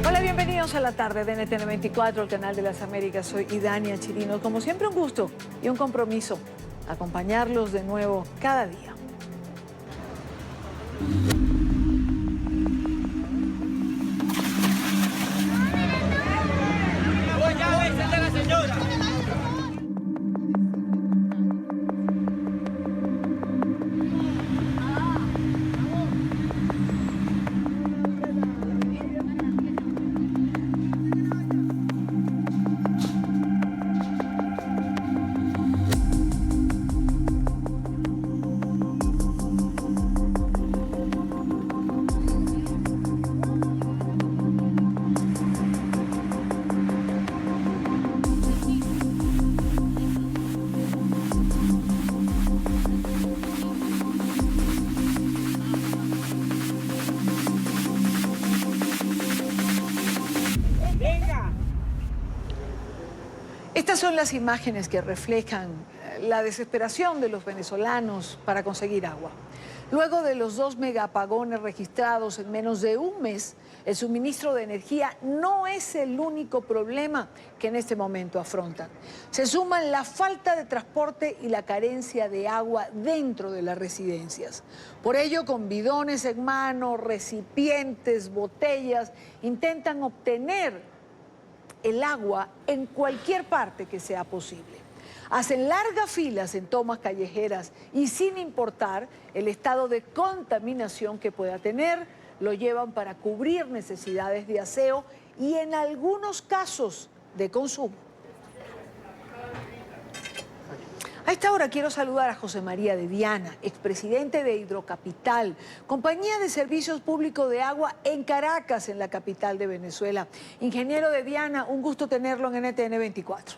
Hola, bienvenidos a la tarde de NTN 24, el canal de las Américas. Soy Idania Chirino. Como siempre, un gusto y un compromiso acompañarlos de nuevo cada día. Estas son las imágenes que reflejan la desesperación de los venezolanos para conseguir agua. Luego de los 2 megaapagones registrados en menos de un mes, el suministro de energía no es el único problema que en este momento afrontan. Se suman la falta de transporte y la carencia de agua dentro de las residencias. Por ello, con bidones en mano, recipientes, botellas, intentan obtener el agua en cualquier parte que sea posible. Hacen largas filas en tomas callejeras y sin importar el estado de contaminación que pueda tener, lo llevan para cubrir necesidades de aseo y en algunos casos de consumo. A esta hora quiero saludar a José María de Viana, expresidente de Hidrocapital, compañía de servicios públicos de agua en Caracas, en la capital de Venezuela. Ingeniero de Viana, un gusto tenerlo en NTN 24.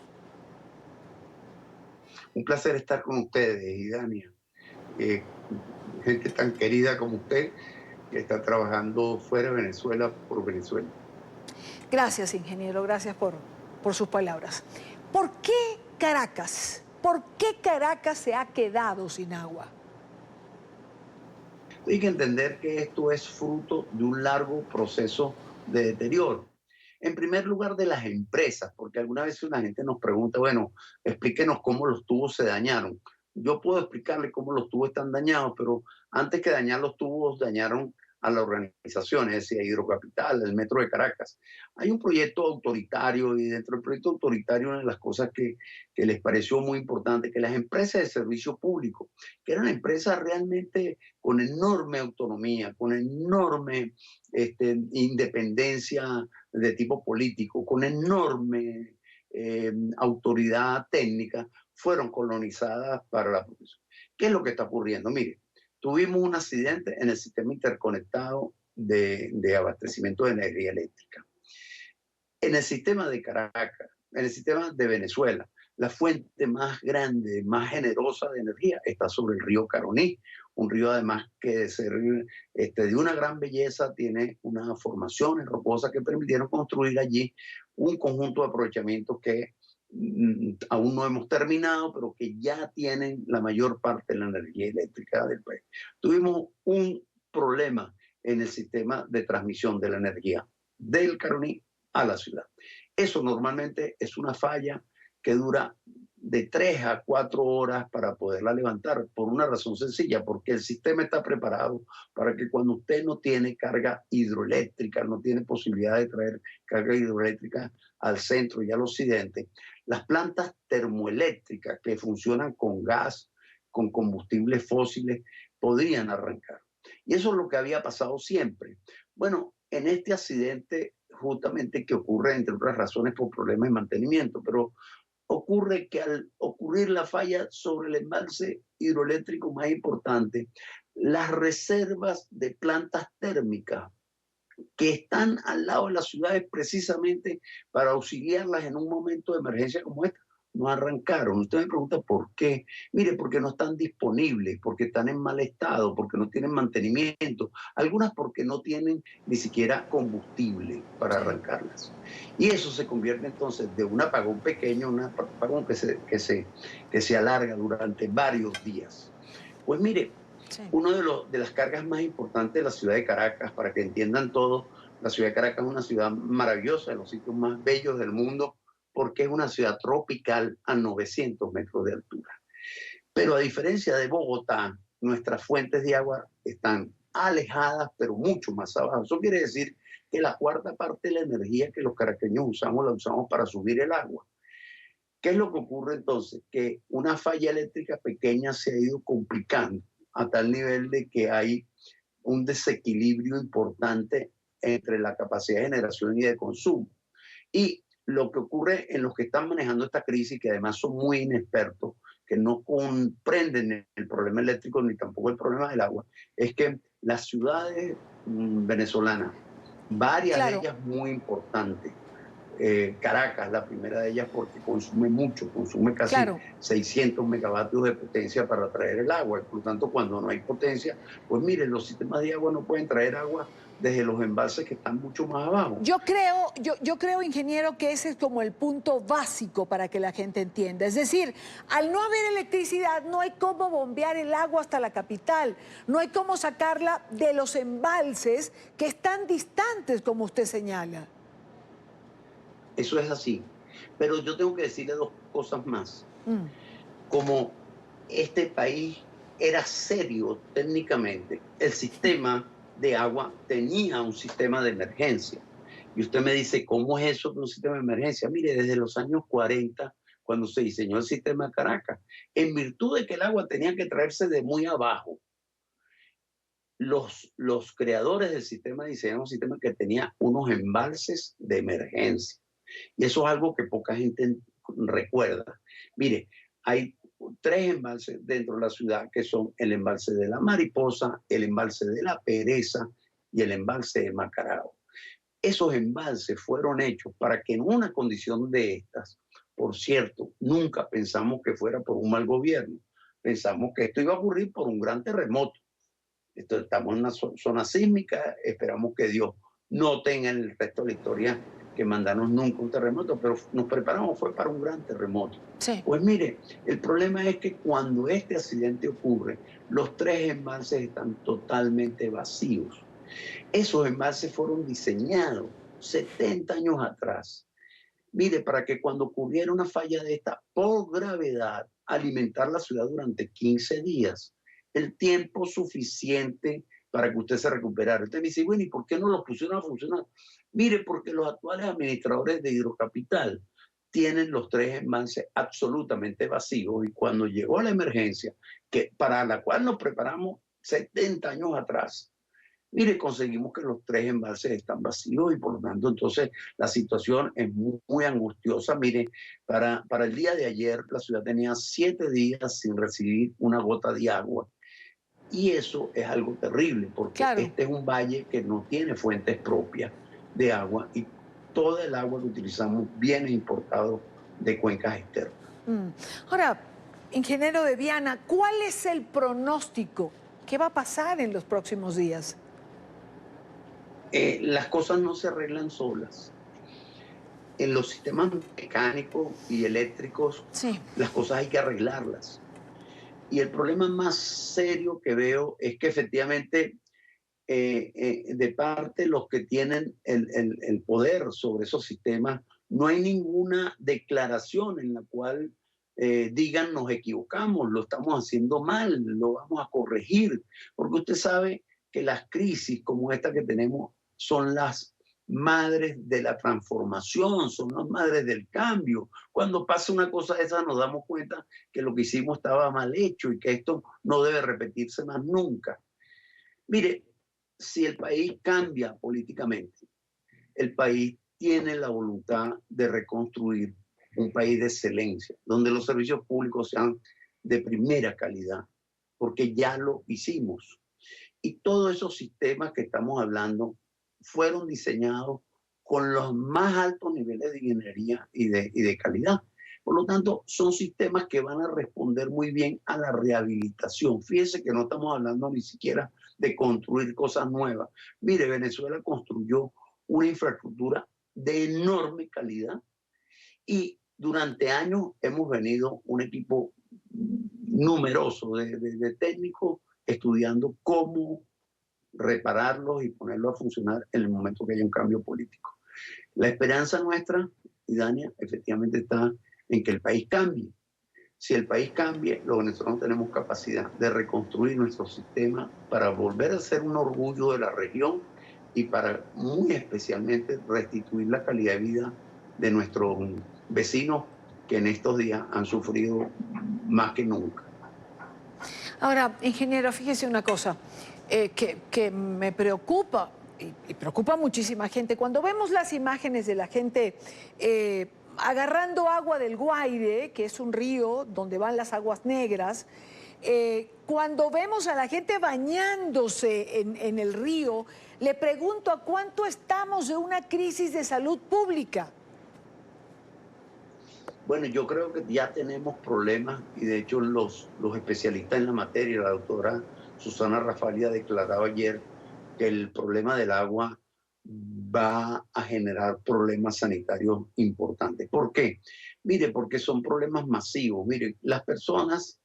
Un placer estar con ustedes, Idania. Gente tan querida como usted que está trabajando fuera de Venezuela por Venezuela. Gracias, ingeniero, gracias por sus palabras. ¿Por qué Caracas? ¿Por qué Caracas se ha quedado sin agua? Hay que entender que esto es fruto de un largo proceso de deterioro. En primer lugar, de las empresas, porque alguna vez una gente nos pregunta, bueno, explíquenos cómo los tubos se dañaron. Yo puedo explicarle cómo los tubos están dañados, pero antes que dañar los tubos, dañaron a la organización, es decir, a Hidrocapital, el Metro de Caracas. Hay un proyecto autoritario y dentro del proyecto autoritario una de las cosas que les pareció muy importante, que las empresas de servicio público, que eran empresas realmente con enorme autonomía, con enorme independencia de tipo político, con enorme autoridad técnica, fueron colonizadas para la producción. ¿Qué es lo que está ocurriendo? Mire, tuvimos un accidente en el sistema interconectado de abastecimiento de energía eléctrica. En el sistema de Caracas, en el sistema de Venezuela, la fuente más grande, más generosa de energía está sobre el río Caroní, un río además que de ser de una gran belleza tiene unas formaciones rocosas que permitieron construir allí un conjunto de aprovechamientos que aún no hemos terminado, pero que ya tienen la mayor parte de la energía eléctrica del país. Tuvimos un problema en el sistema de transmisión de la energía del Caroní a la ciudad. Eso normalmente es una falla que dura de 3 a 4 horas para poderla levantar, por una razón sencilla, porque el sistema está preparado para que cuando usted no tiene carga hidroeléctrica, no tiene posibilidad de traer carga hidroeléctrica al centro y al occidente, las plantas termoeléctricas que funcionan con gas, con combustibles fósiles, podrían arrancar. Y eso es lo que había pasado siempre. Bueno, en este accidente justamente que ocurre, entre otras razones, por problemas de mantenimiento, pero ocurre que al ocurrir la falla sobre el embalse hidroeléctrico más importante, las reservas de plantas térmicas que están al lado de las ciudades precisamente para auxiliarlas en un momento de emergencia como esta, no arrancaron. Usted me pregunta por qué. Mire, porque no están disponibles, porque están en mal estado, porque no tienen mantenimiento, algunas porque no tienen ni siquiera combustible para arrancarlas. Y eso se convierte entonces de un apagón pequeño a un apagón que se alarga durante varios días. Pues mire, una de las cargas más importantes de la ciudad de Caracas, para que entiendan todo, La ciudad de Caracas es una ciudad maravillosa, de los sitios más bellos del mundo, porque es una ciudad tropical a 900 metros de altura. Pero a diferencia de Bogotá, nuestras fuentes de agua están alejadas, pero mucho más abajo. Eso quiere decir que la cuarta parte de la energía que los caraqueños usamos, la usamos para subir el agua. ¿Qué es lo que ocurre entonces? Que una falla eléctrica pequeña se ha ido complicando a tal nivel de que hay un desequilibrio importante entre la capacidad de generación y de consumo. Y lo que ocurre en los que están manejando esta crisis, que además son muy inexpertos, que no comprenden el problema eléctrico ni tampoco el problema del agua, es que las ciudades venezolanas, varias de Claro, ellas muy importantes, Caracas, la primera de ellas, porque consume mucho, consume casi claro. 600 megavatios de potencia para traer el agua. Por lo tanto, cuando no hay potencia, pues miren, los sistemas de agua no pueden traer agua desde los embalses que están mucho más abajo. Yo creo, ingeniero, que ese es como el punto básico para que la gente entienda. Es decir, al no haber electricidad, no hay cómo bombear el agua hasta la capital, no hay cómo sacarla de los embalses que están distantes, como usted señala. Eso es así. Pero yo tengo que decirle dos cosas más. Mm, Como este país era serio técnicamente, el sistema de agua tenía un sistema de emergencia. Y usted me dice, ¿cómo es eso de un sistema de emergencia? Mire, desde los años 40, cuando se diseñó el sistema de Caracas, en virtud de que el agua tenía que traerse de muy abajo, los creadores del sistema diseñaron un sistema que tenía unos embalses de emergencia. Y eso es algo que poca gente recuerda. Mire, hay tres embalses dentro de la ciudad que son el embalse de la Mariposa, el embalse de la Pereza y el embalse de Macarao. Esos embalses fueron hechos para que en una condición de estas, por cierto, nunca pensamos que fuera por un mal gobierno, pensamos que esto iba a ocurrir por un gran terremoto. Estamos en una zona sísmica, esperamos que Dios no tenga en el resto de la historia que mandarnos nunca un terremoto, pero nos preparamos, fue para un gran terremoto. sí. Pues mire, el problema es que cuando este accidente ocurre, los tres embalses están totalmente vacíos. Esos embalses fueron diseñados 70 años atrás. Mire, para que cuando ocurriera una falla de esta por gravedad, alimentar la ciudad durante 15 días, el tiempo suficiente para que usted se recuperara. Usted me dice, bueno, ¿y por qué no los pusieron a funcionar? Mire, porque los actuales administradores de Hidrocapital tienen los tres embalses absolutamente vacíos y cuando llegó la emergencia, que para la cual nos preparamos 70 años atrás, mire, conseguimos que los tres embalses están vacíos y por lo tanto entonces la situación es muy, muy angustiosa. Mire, para el día de ayer la ciudad tenía 7 días sin recibir una gota de agua y eso es algo terrible porque Claro. este es un valle que no tiene fuentes propias de agua y toda el agua que utilizamos viene importado de cuencas externas. Mm. Ahora, ingeniero de Viana, ¿cuál es el pronóstico? ¿Qué va a pasar en los próximos días? Las cosas no se arreglan solas. En los sistemas mecánicos y eléctricos, Sí. las cosas hay que arreglarlas. Y el problema más serio que veo es que efectivamente de parte de los que tienen el poder sobre esos sistemas, no hay ninguna declaración en la cual digan nos equivocamos, lo estamos haciendo mal, lo vamos a corregir, porque usted sabe que las crisis como esta que tenemos son las madres de la transformación, son las madres del cambio. Cuando pasa una cosa de esa nos damos cuenta que lo que hicimos estaba mal hecho y que esto no debe repetirse más nunca. Mire, si el país cambia políticamente, el país tiene la voluntad de reconstruir un país de excelencia, donde los servicios públicos sean de primera calidad, porque ya lo hicimos. Y todos esos sistemas que estamos hablando fueron diseñados con los más altos niveles de ingeniería y de calidad. Por lo tanto, son sistemas que van a responder muy bien a la rehabilitación. Fíjense que no estamos hablando ni siquiera de construir cosas nuevas. Mire, Venezuela construyó una infraestructura de enorme calidad y durante años hemos venido un equipo numeroso de técnicos estudiando cómo repararlos y ponerlos a funcionar en el momento que haya un cambio político. La esperanza nuestra, Idania, efectivamente está en que el país cambie. Si el país cambie, los venezolanos tenemos capacidad de reconstruir nuestro sistema para volver a ser un orgullo de la región y para muy especialmente restituir la calidad de vida de nuestros vecinos que en estos días han sufrido más que nunca. Ahora, ingeniero, fíjese una cosa que me preocupa y preocupa a muchísima gente. Cuando vemos las imágenes de la gente agarrando agua del Guaire, que es un río donde van las aguas negras, cuando vemos a la gente bañándose en el río, le pregunto a cuánto estamos de una crisis de salud pública. Bueno, yo creo que ya tenemos problemas y de hecho los especialistas en la materia, la doctora Susana Rafali ha declarado ayer que el problema del agua va a generar problemas sanitarios importantes. ¿Por qué? Mire, porque son problemas masivos. Mire, las personas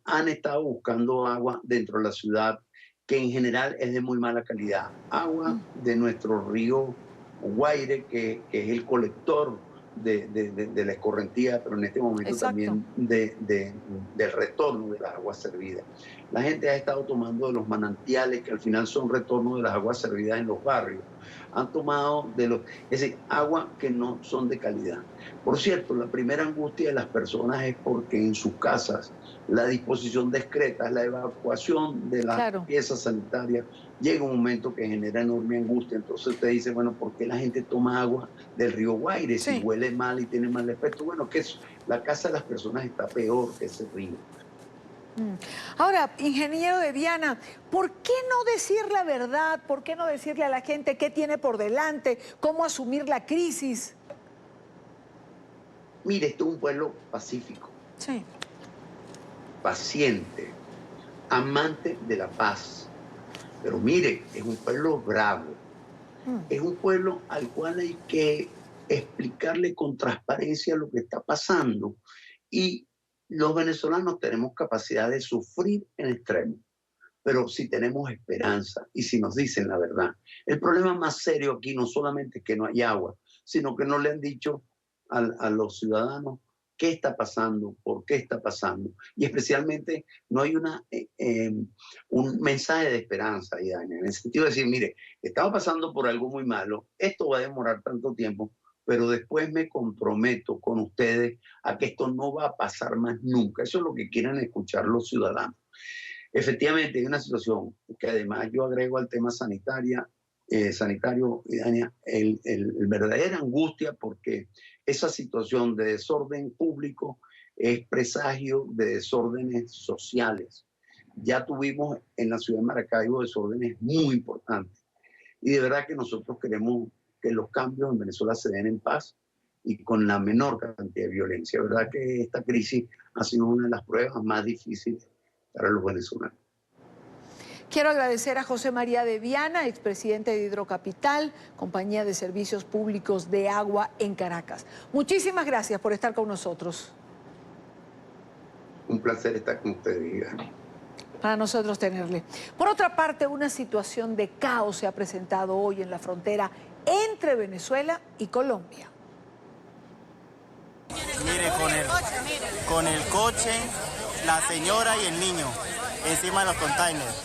han estado buscando agua dentro de la ciudad que en general es de muy mala calidad. Agua de nuestro río Guaire, que es el colector de la escorrentía, pero en este momento Exacto. también del retorno de las aguas servidas. La gente ha estado tomando de los manantiales, que al final son retorno de las aguas servidas en los barrios. Han tomado es decir, agua que no son de calidad. Por cierto, la primera angustia de las personas es porque en sus casas la disposición discreta, la evacuación de las piezas sanitarias, llega un momento que genera enorme angustia. Entonces usted dice, bueno, ¿por qué la gente toma agua del río Guaire si huele mal y tiene mal efecto? Bueno, que la casa de las personas está peor que ese río. Ahora, ingeniero de Viana, ¿por qué no decir la verdad? ¿Por qué no decirle a la gente qué tiene por delante? ¿Cómo asumir la crisis? Mire, esto es un pueblo pacífico. Sí. Paciente, amante de la paz. Pero mire, es un pueblo bravo. Es un pueblo al cual hay que explicarle con transparencia lo que está pasando. Y los venezolanos tenemos capacidad de sufrir en extremo, pero si tenemos esperanza y si nos dicen la verdad. El problema más serio aquí no solamente es que no hay agua, sino que no le han dicho a los ciudadanos qué está pasando, por qué está pasando. Y especialmente no hay un mensaje de esperanza, Idania, en el sentido de decir, mire, estamos pasando por algo muy malo, esto va a demorar tanto tiempo, pero después me comprometo con ustedes a que esto no va a pasar más nunca. Eso es lo que quieren escuchar los ciudadanos. Efectivamente, hay una situación que además yo agrego al tema sanitario, Idania, el verdadera angustia, porque esa situación de desorden público es presagio de desórdenes sociales. Ya tuvimos en la ciudad de Maracaibo desórdenes muy importantes. Y de verdad que nosotros queremos que los cambios en Venezuela se den en paz y con la menor cantidad de violencia. ¿Verdad que esta crisis ha sido una de las pruebas más difíciles para los venezolanos? Quiero agradecer a José María de Viana, expresidente de Hidrocapital, compañía de servicios públicos de agua en Caracas. Muchísimas gracias por estar con nosotros. Un placer estar con ustedes, Idania. Para nosotros tenerle. Por otra parte, una situación de caos se ha presentado hoy en la frontera entre Venezuela y Colombia. Mire, con el coche, la señora y el niño encima de los containers.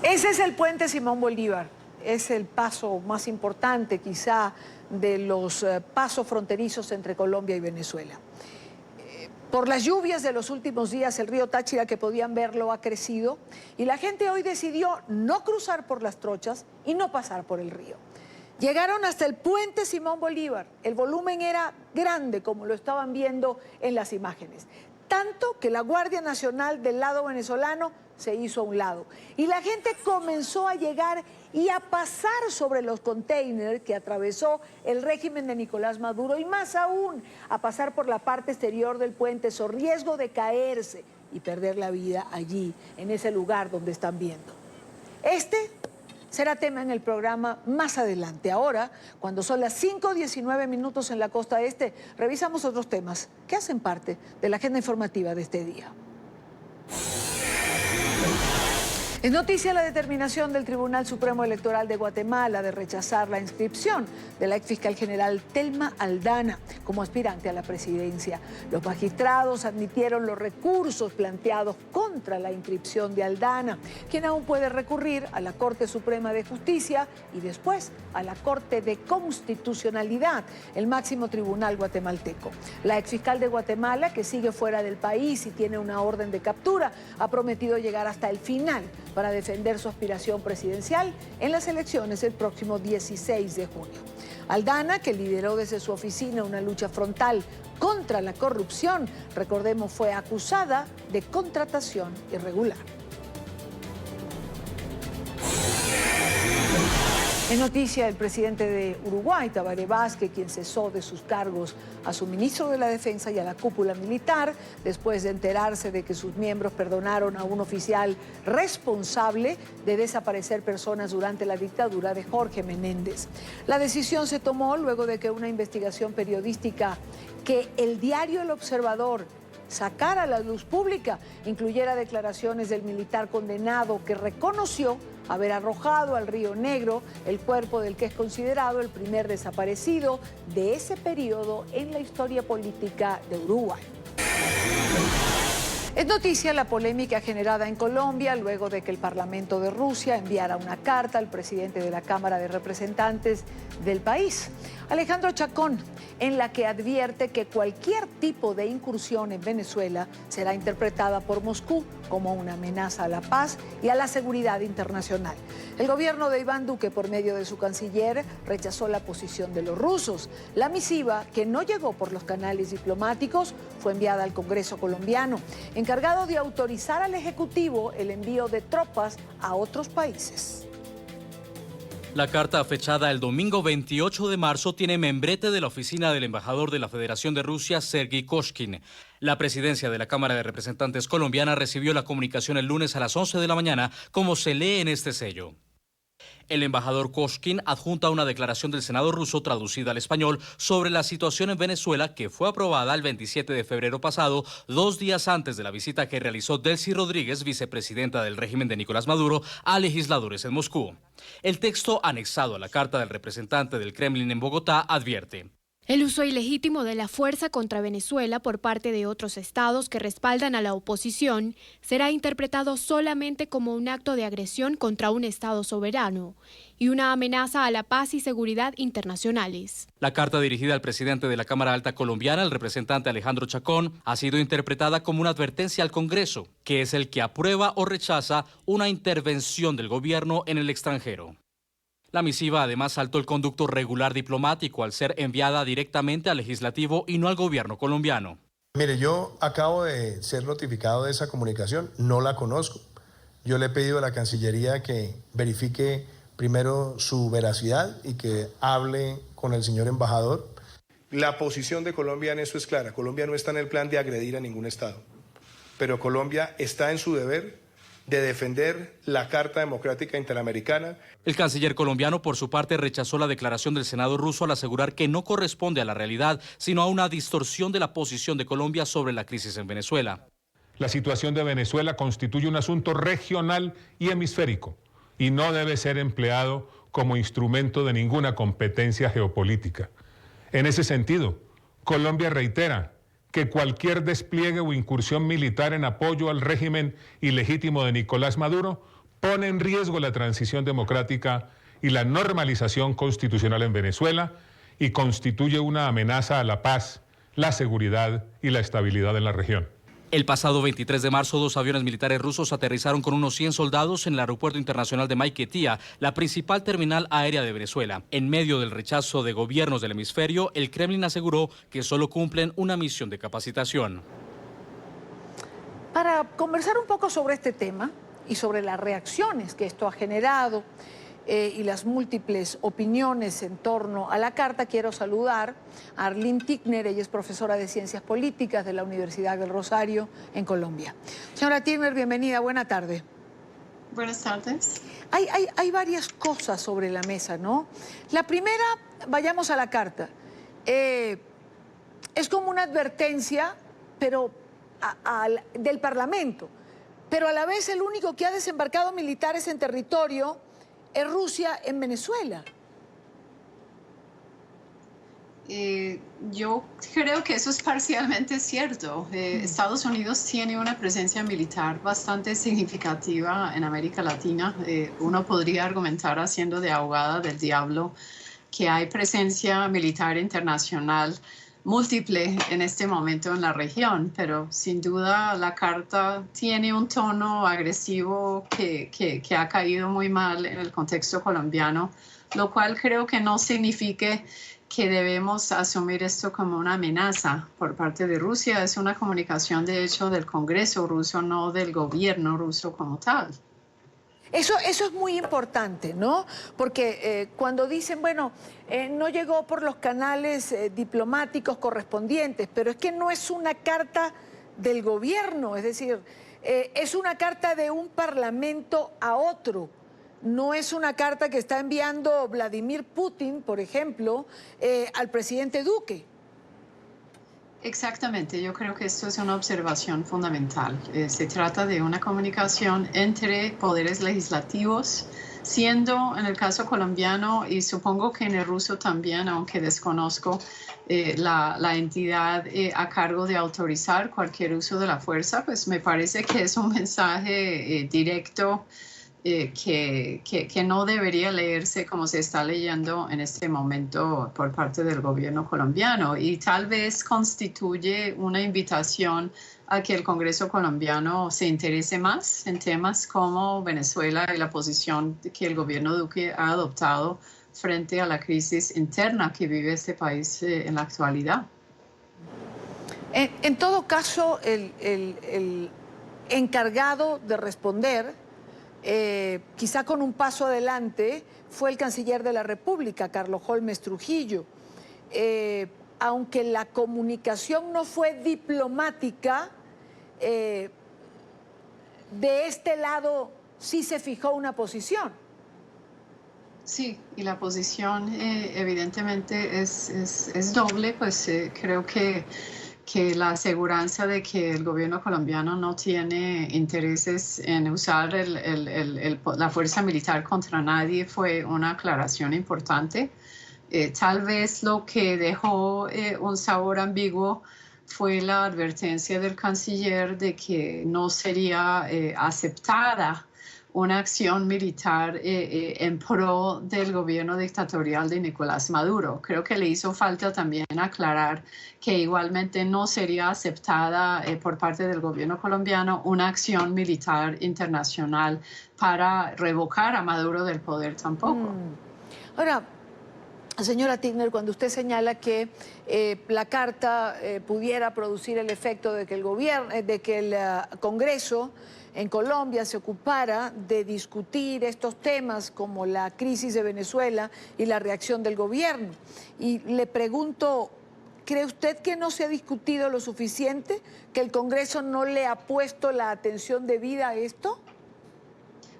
Ese es el puente Simón Bolívar. Es el paso más importante quizá de los pasos fronterizos entre Colombia y Venezuela. Por las lluvias de los últimos días, el río Táchira, que podían verlo, ha crecido y la gente hoy decidió no cruzar por las trochas y no pasar por el río. Llegaron hasta el puente Simón Bolívar. El volumen era grande, como lo estaban viendo en las imágenes. Tanto que la Guardia Nacional del lado venezolano se hizo a un lado. Y la gente comenzó a llegar y a pasar sobre los containers que atravesó el régimen de Nicolás Maduro y más aún a pasar por la parte exterior del puente, so riesgo de caerse. y perder la vida allí, en ese lugar donde están viendo. Este será tema en el programa más adelante. Ahora, cuando son las 5:19 minutos en la costa este, revisamos otros temas que hacen parte de la agenda informativa de este día. Es noticia la determinación del Tribunal Supremo Electoral de Guatemala de rechazar la inscripción de la exfiscal general Telma Aldana como aspirante a la presidencia. Los magistrados admitieron los recursos planteados contra la inscripción de Aldana, quien aún puede recurrir a la Corte Suprema de Justicia y después a la Corte de Constitucionalidad, el máximo tribunal guatemalteco. La exfiscal de Guatemala, que sigue fuera del país y tiene una orden de captura, ha prometido llegar hasta el final para defender su aspiración presidencial en las elecciones el próximo 16 de junio. Aldana, que lideró desde su oficina una lucha frontal contra la corrupción, recordemos, fue acusada de contratación irregular. En noticia, el presidente de Uruguay, Tabaré Vázquez, quien cesó de sus cargos a su ministro de la Defensa y a la cúpula militar, después de enterarse de que sus miembros perdonaron a un oficial responsable de desaparecer personas durante la dictadura de Jorge Menéndez. La decisión se tomó luego de que una investigación periodística que el diario El Observador sacara a la luz pública incluyera declaraciones del militar condenado que reconoció haber arrojado al Río Negro el cuerpo del que es considerado el primer desaparecido de ese periodo en la historia política de Uruguay. Es noticia la polémica generada en Colombia luego de que el Parlamento de Rusia enviara una carta al presidente de la Cámara de Representantes del país, Alejandro Chacón, en la que advierte que cualquier tipo de incursión en Venezuela será interpretada por Moscú como una amenaza a la paz y a la seguridad internacional. El gobierno de Iván Duque, por medio de su canciller, rechazó la posición de los rusos. La misiva, que no llegó por los canales diplomáticos, fue enviada al Congreso colombiano, encargado de autorizar al Ejecutivo el envío de tropas a otros países. La carta fechada el domingo 28 de marzo tiene membrete de la oficina del embajador de la Federación de Rusia, Sergei Koshkin. La presidencia de la Cámara de Representantes colombiana recibió la comunicación el lunes a las 11 de la mañana, como se lee en este sello. El embajador Koshkin adjunta una declaración del Senado ruso traducida al español sobre la situación en Venezuela que fue aprobada el 27 de febrero pasado, 2 días antes de la visita que realizó Delcy Rodríguez, vicepresidenta del régimen de Nicolás Maduro, a legisladores en Moscú. El texto anexado a la carta del representante del Kremlin en Bogotá advierte: el uso ilegítimo de la fuerza contra Venezuela por parte de otros estados que respaldan a la oposición será interpretado solamente como un acto de agresión contra un estado soberano y una amenaza a la paz y seguridad internacionales. La carta dirigida al presidente de la Cámara Alta colombiana, el representante Alejandro Chacón, ha sido interpretada como una advertencia al Congreso, que es el que aprueba o rechaza una intervención del gobierno en el extranjero. La misiva además saltó el conducto regular diplomático al ser enviada directamente al legislativo y no al gobierno colombiano. Mire, yo acabo de ser notificado de esa comunicación, no la conozco. Yo le he pedido a la Cancillería que verifique primero su veracidad y que hable con el señor embajador. La posición de Colombia en eso es clara. Colombia no está en el plan de agredir a ningún estado, pero Colombia está en su deber de defender la Carta Democrática Interamericana. El canciller colombiano, por su parte, rechazó la declaración del Senado ruso al asegurar que no corresponde a la realidad, sino a una distorsión de la posición de Colombia sobre la crisis en Venezuela. La situación de Venezuela constituye un asunto regional y hemisférico y no debe ser empleado como instrumento de ninguna competencia geopolítica. En ese sentido, Colombia reitera que cualquier despliegue o incursión militar en apoyo al régimen ilegítimo de Nicolás Maduro pone en riesgo la transición democrática y la normalización constitucional en Venezuela y constituye una amenaza a la paz, la seguridad y la estabilidad en la región. El pasado 23 de marzo, 2 aviones militares rusos aterrizaron con unos 100 soldados en el aeropuerto internacional de Maiquetía, la principal terminal aérea de Venezuela. En medio del rechazo de gobiernos del hemisferio, el Kremlin aseguró que solo cumplen una misión de capacitación. Para conversar un poco sobre este tema y sobre las reacciones que esto ha generado, y las múltiples opiniones en torno a la carta, quiero saludar a Arlene Tigner. Ella es profesora de Ciencias Políticas de la Universidad del Rosario en Colombia. Señora Tigner, bienvenida, buena tarde. Buenas tardes. Hay varias cosas sobre la mesa, ¿no? La primera, vayamos a la carta. Es como una advertencia, pero del Parlamento, pero a la vez el único que ha desembarcado militares en territorio es Rusia en Venezuela. Yo creo que eso es parcialmente cierto. Estados Unidos tiene una presencia militar bastante significativa en América Latina. Uno podría argumentar, haciendo de abogada del diablo, que hay presencia militar internacional múltiple en este momento en la región, pero sin duda la carta tiene un tono agresivo que ha caído muy mal en el contexto colombiano, lo cual creo que no significa que debemos asumir esto como una amenaza por parte de Rusia. Es una comunicación, de hecho, del Congreso ruso, no del gobierno ruso como tal. Eso es muy importante, ¿no? Porque cuando dicen, bueno, no llegó por los canales diplomáticos correspondientes, pero es que no es una carta del gobierno, es decir, es una carta de un parlamento a otro. No es una carta que está enviando Vladimir Putin, por ejemplo, al presidente Duque. Exactamente, yo creo que esto es una observación fundamental. Se trata de una comunicación entre poderes legislativos, siendo en el caso colombiano y supongo que en el ruso también, aunque desconozco la entidad a cargo de autorizar cualquier uso de la fuerza, pues me parece que es un mensaje directo que no debería leerse como se está leyendo en este momento por parte del gobierno colombiano, y tal vez constituye una invitación a que el Congreso colombiano se interese más en temas como Venezuela y la posición que el gobierno Duque ha adoptado frente a la crisis interna que vive este país en la actualidad. En todo caso, el encargado de responder, quizá con un paso adelante, fue el canciller de la República, Carlos Holmes Trujillo. Aunque la comunicación no fue diplomática, de este lado sí se fijó una posición. Sí, y la posición evidentemente es doble, pues creo que la aseguranza de que el gobierno colombiano no tiene intereses en usar la fuerza militar contra nadie fue una aclaración importante. Tal vez lo que dejó un sabor ambiguo fue la advertencia del canciller de que no sería aceptada una acción militar en pro del gobierno dictatorial de Nicolás Maduro. Creo que le hizo falta también aclarar que igualmente no sería aceptada por parte del gobierno colombiano una acción militar internacional para revocar a Maduro del poder tampoco. Ahora, señora Tigner, cuando usted señala que la carta pudiera producir el efecto de que el Congreso en Colombia se ocupara de discutir estos temas como la crisis de Venezuela y la reacción del gobierno, y le pregunto, ¿cree usted que no se ha discutido lo suficiente, que el Congreso no le ha puesto la atención debida a esto?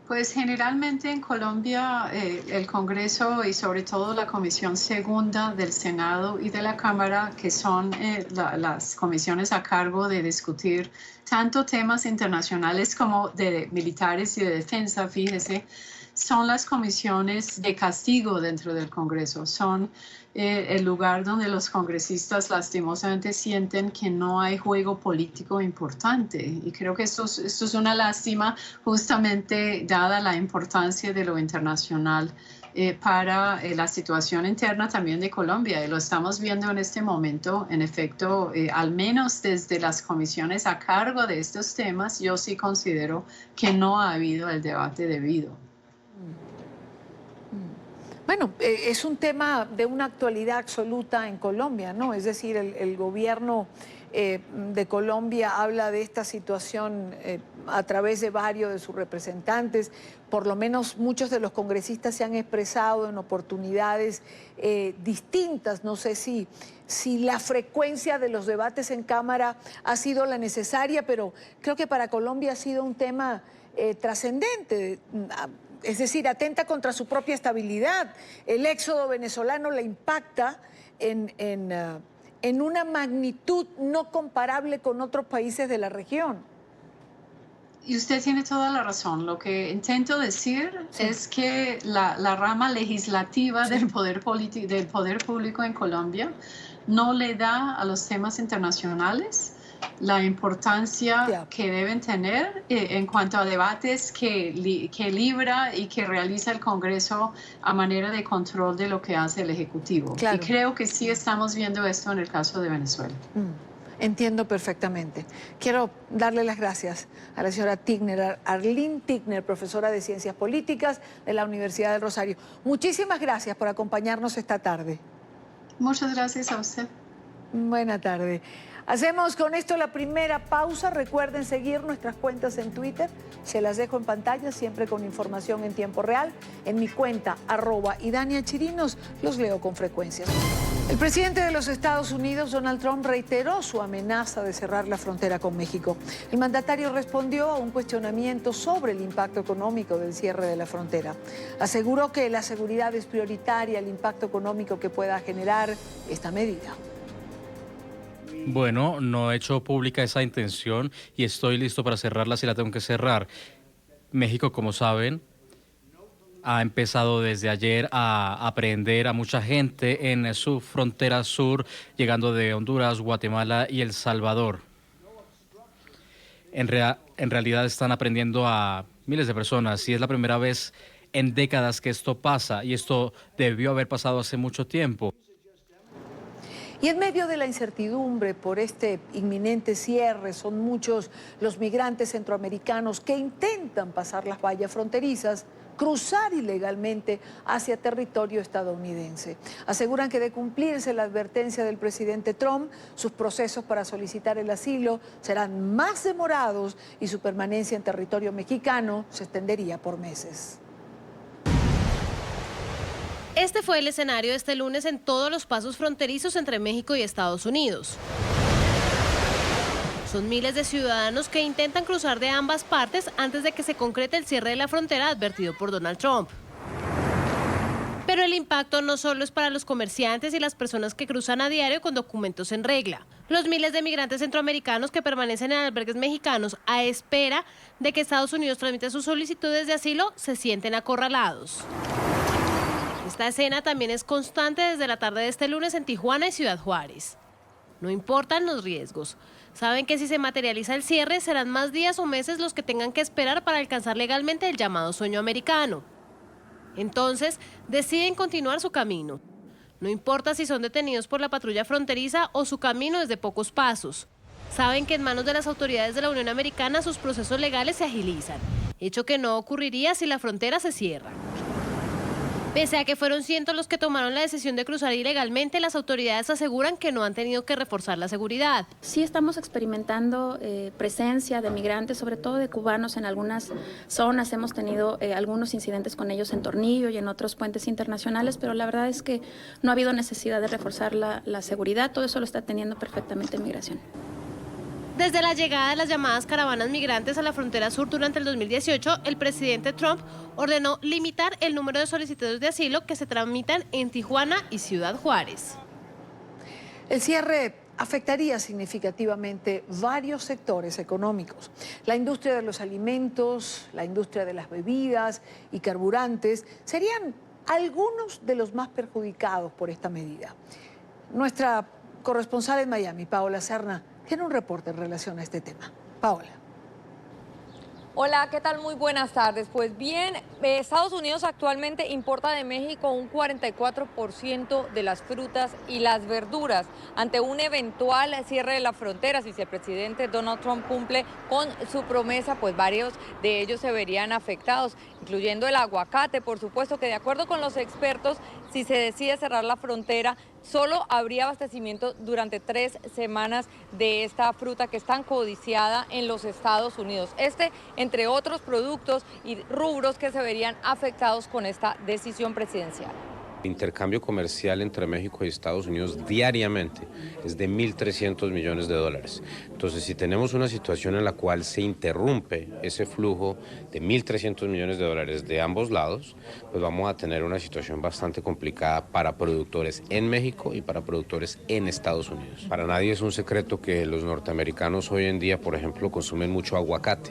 Pues generalmente en Colombia el Congreso y sobre todo la Comisión Segunda del Senado y de la Cámara, que son las comisiones a cargo de discutir tanto temas internacionales como de militares y de defensa, fíjese, son las comisiones de castigo dentro del Congreso, son el lugar donde los congresistas lastimosamente sienten que no hay juego político importante. Y creo que esto es una lástima, justamente dada la importancia de lo internacional para la situación interna también de Colombia. Y lo estamos viendo en este momento, en efecto, al menos desde las comisiones a cargo de estos temas, yo sí considero que no ha habido el debate debido. Bueno, es un tema de una actualidad absoluta en Colombia, ¿no? Es decir, el gobierno de Colombia habla de esta situación a través de varios de sus representantes. Por lo menos muchos de los congresistas se han expresado en oportunidades distintas. No sé si la frecuencia de los debates en Cámara ha sido la necesaria, pero creo que para Colombia ha sido un tema trascendente. Es decir, atenta contra su propia estabilidad. El éxodo venezolano la impacta en una magnitud no comparable con otros países de la región. Y usted tiene toda la razón. Lo que intento decir es que la rama legislativa del poder público en Colombia no le da a los temas internacionales la importancia que deben tener en cuanto a debates que libra y que realiza el Congreso a manera de control de lo que hace el Ejecutivo. Y creo que sí estamos viendo esto en el caso de Venezuela. Entiendo perfectamente. Quiero darle las gracias a la señora Tigner, Arlene Tigner, profesora de Ciencias Políticas de la Universidad del Rosario. Muchísimas gracias por acompañarnos esta tarde. Muchas gracias a usted. Buena tarde. Hacemos con esto la primera pausa. Recuerden seguir nuestras cuentas en Twitter. Se las dejo en pantalla, siempre con información en tiempo real. En mi cuenta, @idaniachirinos, los leo con frecuencia. El presidente de los Estados Unidos, Donald Trump, reiteró su amenaza de cerrar la frontera con México. El mandatario respondió a un cuestionamiento sobre el impacto económico del cierre de la frontera. Aseguró que la seguridad es prioritaria, el impacto económico que pueda generar esta medida. Bueno, no he hecho pública esa intención y estoy listo para cerrarla si la tengo que cerrar. México, como saben, ha empezado desde ayer a apreender a mucha gente en su frontera sur, llegando de Honduras, Guatemala y El Salvador. En realidad están aprendiendo a miles de personas y es la primera vez en décadas que esto pasa y esto debió haber pasado hace mucho tiempo. Y en medio de la incertidumbre por este inminente cierre, son muchos los migrantes centroamericanos que intentan pasar las vallas fronterizas, cruzar ilegalmente hacia territorio estadounidense. Aseguran que de cumplirse la advertencia del presidente Trump, sus procesos para solicitar el asilo serán más demorados y su permanencia en territorio mexicano se extendería por meses. Este fue el escenario de este lunes en todos los pasos fronterizos entre México y Estados Unidos. Son miles de ciudadanos que intentan cruzar de ambas partes antes de que se concrete el cierre de la frontera advertido por Donald Trump. Pero el impacto no solo es para los comerciantes y las personas que cruzan a diario con documentos en regla. Los miles de migrantes centroamericanos que permanecen en albergues mexicanos a espera de que Estados Unidos tramite sus solicitudes de asilo se sienten acorralados. Esta escena también es constante desde la tarde de este lunes en Tijuana y Ciudad Juárez. No importan los riesgos. Saben que si se materializa el cierre, serán más días o meses los que tengan que esperar para alcanzar legalmente el llamado sueño americano. Entonces, deciden continuar su camino. No importa si son detenidos por la patrulla fronteriza o su camino es de pocos pasos. Saben que en manos de las autoridades de la Unión Americana sus procesos legales se agilizan, hecho que no ocurriría si la frontera se cierra. Pese a que fueron cientos los que tomaron la decisión de cruzar ilegalmente, las autoridades aseguran que no han tenido que reforzar la seguridad. Sí estamos experimentando presencia de migrantes, sobre todo de cubanos en algunas zonas. Hemos tenido algunos incidentes con ellos en Tornillo y en otros puentes internacionales, pero la verdad es que no ha habido necesidad de reforzar la seguridad. Todo eso lo está teniendo perfectamente Migración. Desde la llegada de las llamadas caravanas migrantes a la frontera sur durante el 2018, el presidente Trump ordenó limitar el número de solicitudes de asilo que se tramitan en Tijuana y Ciudad Juárez. El cierre afectaría significativamente varios sectores económicos. La industria de los alimentos, la industria de las bebidas y carburantes serían algunos de los más perjudicados por esta medida. Nuestra corresponsal en Miami, Paola Serna, tiene un reporte en relación a este tema. Paola. Hola, ¿qué tal? Muy buenas tardes. Pues bien, Estados Unidos actualmente importa de México un 44% de las frutas y las verduras. Ante un eventual cierre de la frontera, si el presidente Donald Trump cumple con su promesa, pues varios de ellos se verían afectados. incluyendo el aguacate, por supuesto, que de acuerdo con los expertos, si se decide cerrar la frontera, solo habría abastecimiento durante 3 semanas de esta fruta que es tan codiciada en los Estados Unidos. Entre otros productos y rubros que se verían afectados con esta decisión presidencial. El intercambio comercial entre México y Estados Unidos diariamente es de 1.300 millones de dólares. Entonces, si tenemos una situación en la cual se interrumpe ese flujo de 1.300 millones de dólares de ambos lados, pues vamos a tener una situación bastante complicada para productores en México y para productores en Estados Unidos. Para nadie es un secreto que los norteamericanos hoy en día, por ejemplo, consumen mucho aguacate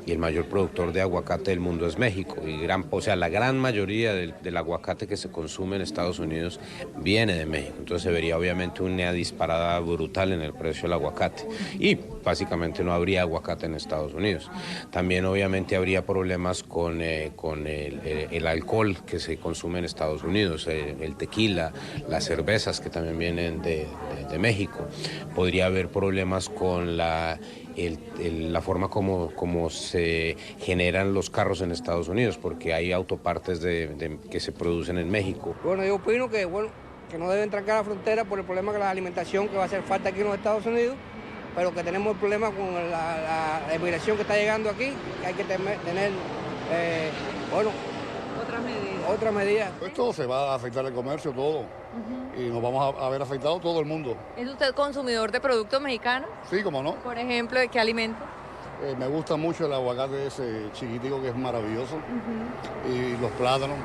y el mayor productor de aguacate del mundo es México y la gran mayoría del aguacate que se consume en Estados Unidos viene de México, entonces se vería obviamente una disparada brutal en el precio del aguacate y básicamente no habría aguacate en Estados Unidos. También obviamente habría problemas con el alcohol que se consume en Estados Unidos, el tequila, las cervezas que también vienen de México. Podría haber problemas con la forma como se generan los carros en Estados Unidos, porque hay autopartes que se producen en México. Bueno, yo opino que no deben trancar la frontera por el problema de la alimentación que va a hacer falta aquí en los Estados Unidos, pero que tenemos el problema con la inmigración que está llegando aquí, que hay que tener, otras medidas. Esto se va a afectar el comercio, todo. Y nos vamos a ver afectado todo el mundo. ¿Es usted consumidor de productos mexicanos? Sí, cómo no. Por ejemplo, ¿de qué alimento? Me gusta mucho el aguacate ese chiquitico que es maravilloso y los plátanos.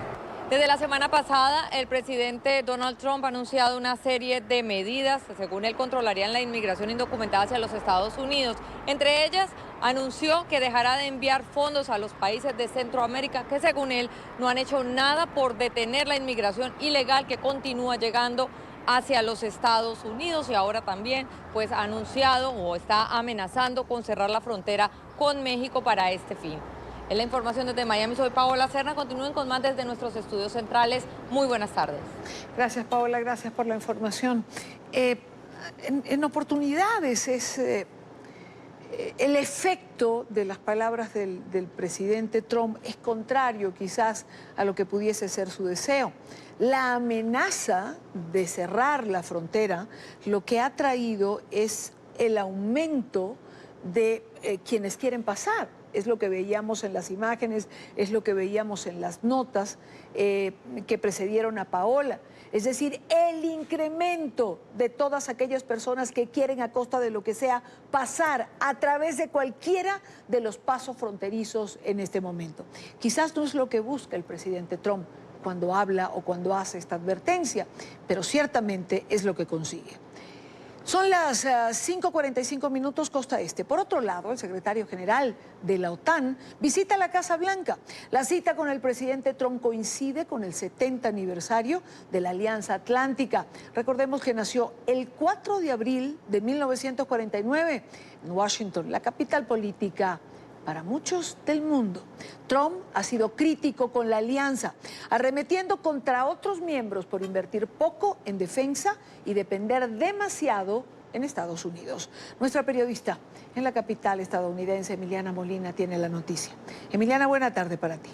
Desde la semana pasada, el presidente Donald Trump ha anunciado una serie de medidas que, según él, controlarían la inmigración indocumentada hacia los Estados Unidos. Entre ellas, anunció que dejará de enviar fondos a los países de Centroamérica que, según él, no han hecho nada por detener la inmigración ilegal que continúa llegando hacia los Estados Unidos, y ahora también pues ha anunciado o está amenazando con cerrar la frontera con México para este fin. Es la información desde Miami. Soy Paola Serna. Continúen con más desde nuestros estudios centrales. Muy buenas tardes. Gracias, Paola. Gracias por la información. En oportunidades es el efecto de las palabras del presidente Trump es contrario quizás a lo que pudiese ser su deseo. La amenaza de cerrar la frontera lo que ha traído es el aumento de quienes quieren pasar. Es lo que veíamos en las imágenes, es lo que veíamos en las notas que precedieron a Paola. Es decir, el incremento de todas aquellas personas que quieren a costa de lo que sea pasar a través de cualquiera de los pasos fronterizos en este momento. Quizás no es lo que busca el presidente Trump cuando habla o cuando hace esta advertencia, pero ciertamente es lo que consigue. Son las 5:45 minutos costa este. Por otro lado, el secretario general de la OTAN visita la Casa Blanca. La cita con el presidente Trump coincide con el 70 aniversario de la Alianza Atlántica. Recordemos que nació el 4 de abril de 1949 en Washington, la capital política para muchos del mundo. Trump ha sido crítico con la alianza, arremetiendo contra otros miembros por invertir poco en defensa y depender demasiado en Estados Unidos. Nuestra periodista en la capital estadounidense, Emiliana Molina, tiene la noticia. Emiliana, buena tarde para ti.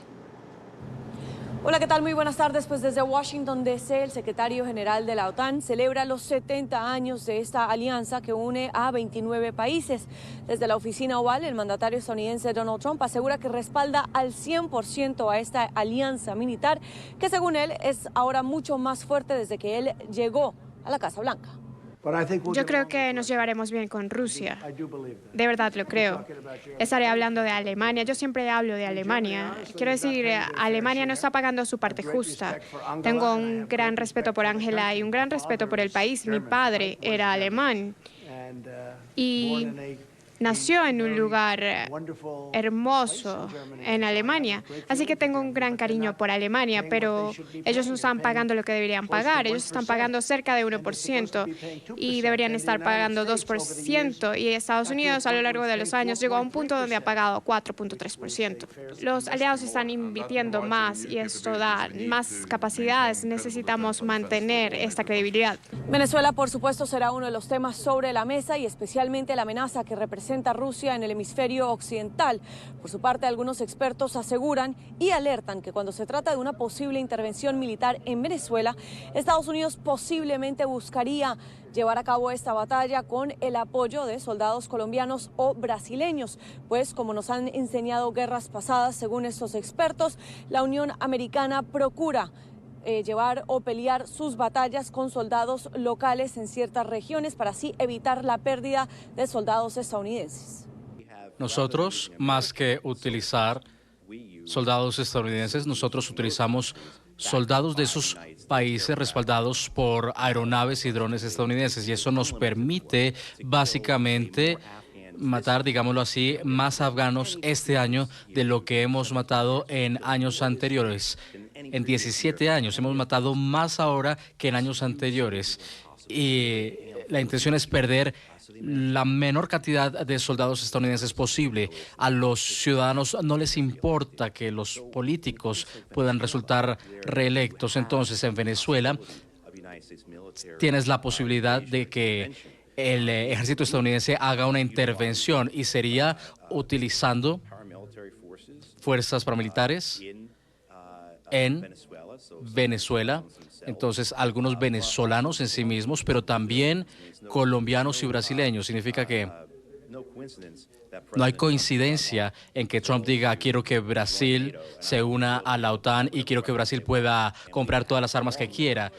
Hola, ¿qué tal? Muy buenas tardes. Pues desde Washington, D.C., el secretario general de la OTAN celebra los 70 años de esta alianza que une a 29 países. Desde la oficina oval, el mandatario estadounidense Donald Trump asegura que respalda al 100% a esta alianza militar, que según él es ahora mucho más fuerte desde que él llegó a la Casa Blanca. Yo creo que nos llevaremos bien con Rusia. De verdad lo creo. Estaré hablando de Alemania. Yo siempre hablo de Alemania. Quiero decir, Alemania no está pagando su parte justa. Tengo un gran respeto por Angela y un gran respeto por el país. Mi padre era alemán y nació en un lugar hermoso en Alemania, así que tengo un gran cariño por Alemania, pero ellos no están pagando lo que deberían pagar. Ellos están pagando cerca de 1% y deberían estar pagando 2%, y Estados Unidos a lo largo de los años llegó a un punto donde ha pagado 4.3%. Los aliados están invirtiendo más y esto da más capacidades. Necesitamos mantener esta credibilidad. Venezuela, por supuesto, será uno de los temas sobre la mesa, y especialmente la amenaza que representa representa Rusia en el hemisferio occidental. Por su parte, algunos expertos aseguran y alertan que cuando se trata de una posible intervención militar en Venezuela, Estados Unidos posiblemente buscaría llevar a cabo esta batalla con el apoyo de soldados colombianos o brasileños, pues como nos han enseñado guerras pasadas, según estos expertos, la Unión Americana procura llevar o pelear sus batallas con soldados locales en ciertas regiones para así evitar la pérdida de soldados estadounidenses. Nosotros, más que utilizar soldados estadounidenses, nosotros utilizamos soldados de esos países respaldados por aeronaves y drones estadounidenses, y eso nos permite básicamente matar, digámoslo así, más afganos este año de lo que hemos matado en años anteriores. En 17 años hemos matado más ahora que en años anteriores, y la intención es perder la menor cantidad de soldados estadounidenses posible. A los ciudadanos no les importa que los políticos puedan resultar reelectos. Entonces, en Venezuela tienes la posibilidad de que el ejército estadounidense haga una intervención, y sería utilizando fuerzas paramilitares en Venezuela. Entonces, algunos venezolanos en sí mismos, pero también colombianos y brasileños. Significa que no hay coincidencia en que Trump diga quiero que Brasil se una a la OTAN y quiero que Brasil pueda comprar todas las armas que quiera.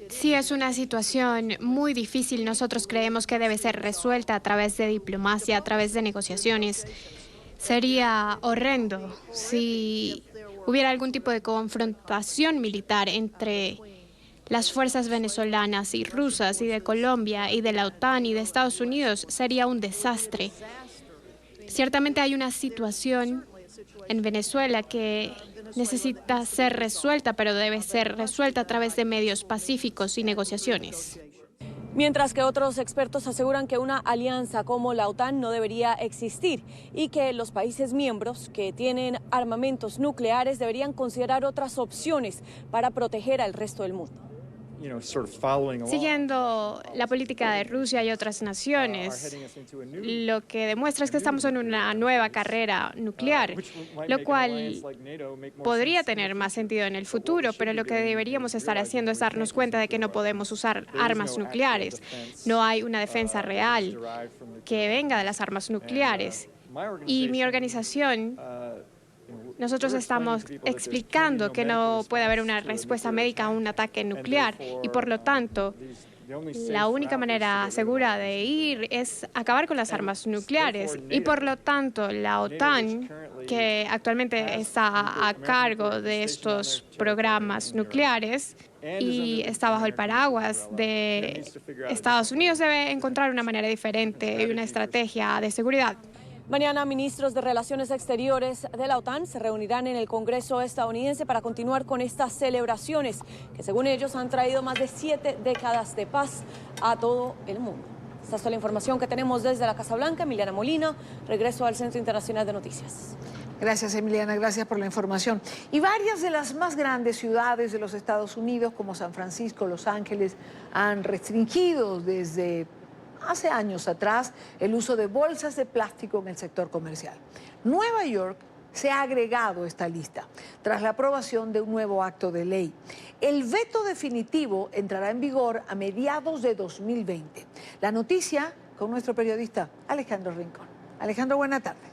Sí, es una situación muy difícil. Nosotros creemos que debe ser resuelta a través de diplomacia, a través de negociaciones. Sería horrendo si hubiera algún tipo de confrontación militar entre las fuerzas venezolanas y rusas y de Colombia y de la OTAN y de Estados Unidos. Sería un desastre. Ciertamente hay una situación en Venezuela que necesita ser resuelta, pero debe ser resuelta a través de medios pacíficos y negociaciones. Mientras que otros expertos aseguran que una alianza como la OTAN no debería existir y que los países miembros que tienen armamentos nucleares deberían considerar otras opciones para proteger al resto del mundo. Siguiendo la política de Rusia y otras naciones, lo que demuestra es que estamos en una nueva carrera nuclear, lo cual podría tener más sentido en el futuro, pero lo que deberíamos estar haciendo es darnos cuenta de que no podemos usar armas nucleares. No hay una defensa real que venga de las armas nucleares. Y mi organización, nosotros estamos explicando que no puede haber una respuesta médica a un ataque nuclear, y por lo tanto, la única manera segura de ir es acabar con las armas nucleares. Y por lo tanto, la OTAN, que actualmente está a cargo de estos programas nucleares y está bajo el paraguas de Estados Unidos, debe encontrar una manera diferente y una estrategia de seguridad. Mañana, ministros de Relaciones Exteriores de la OTAN se reunirán en el Congreso estadounidense para continuar con estas celebraciones que, según ellos, han traído más de 7 décadas de paz a todo el mundo. Esta es toda la información que tenemos desde la Casa Blanca. Emiliana Molina, regreso al Centro Internacional de Noticias. Gracias, Emiliana, gracias por la información. Y varias de las más grandes ciudades de los Estados Unidos, como San Francisco, Los Ángeles, han restringido desde hace años atrás el uso de bolsas de plástico en el sector comercial. Nueva York se ha agregado a esta lista tras la aprobación de un nuevo acto de ley. El veto definitivo entrará en vigor a mediados de 2020. La noticia con nuestro periodista Alejandro Rincón. Alejandro, buena tarde.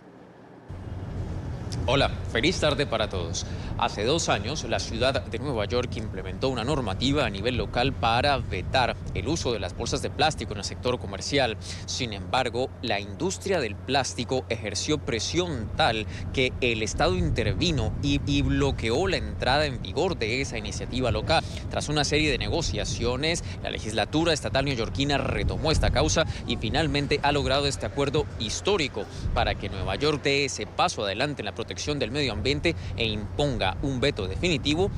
Hola, feliz tarde para todos. Hace 2 años, la ciudad de Nueva York implementó una normativa a nivel local para vetar el uso de las bolsas de plástico en el sector comercial. Sin embargo, la industria del plástico ejerció presión tal que el Estado intervino y bloqueó la entrada en vigor de esa iniciativa local. Tras una serie de negociaciones, la legislatura estatal neoyorquina retomó esta causa y finalmente ha logrado este acuerdo histórico para que Nueva York dé ese paso adelante en la protección del medio ambiente e imponga un veto definitivo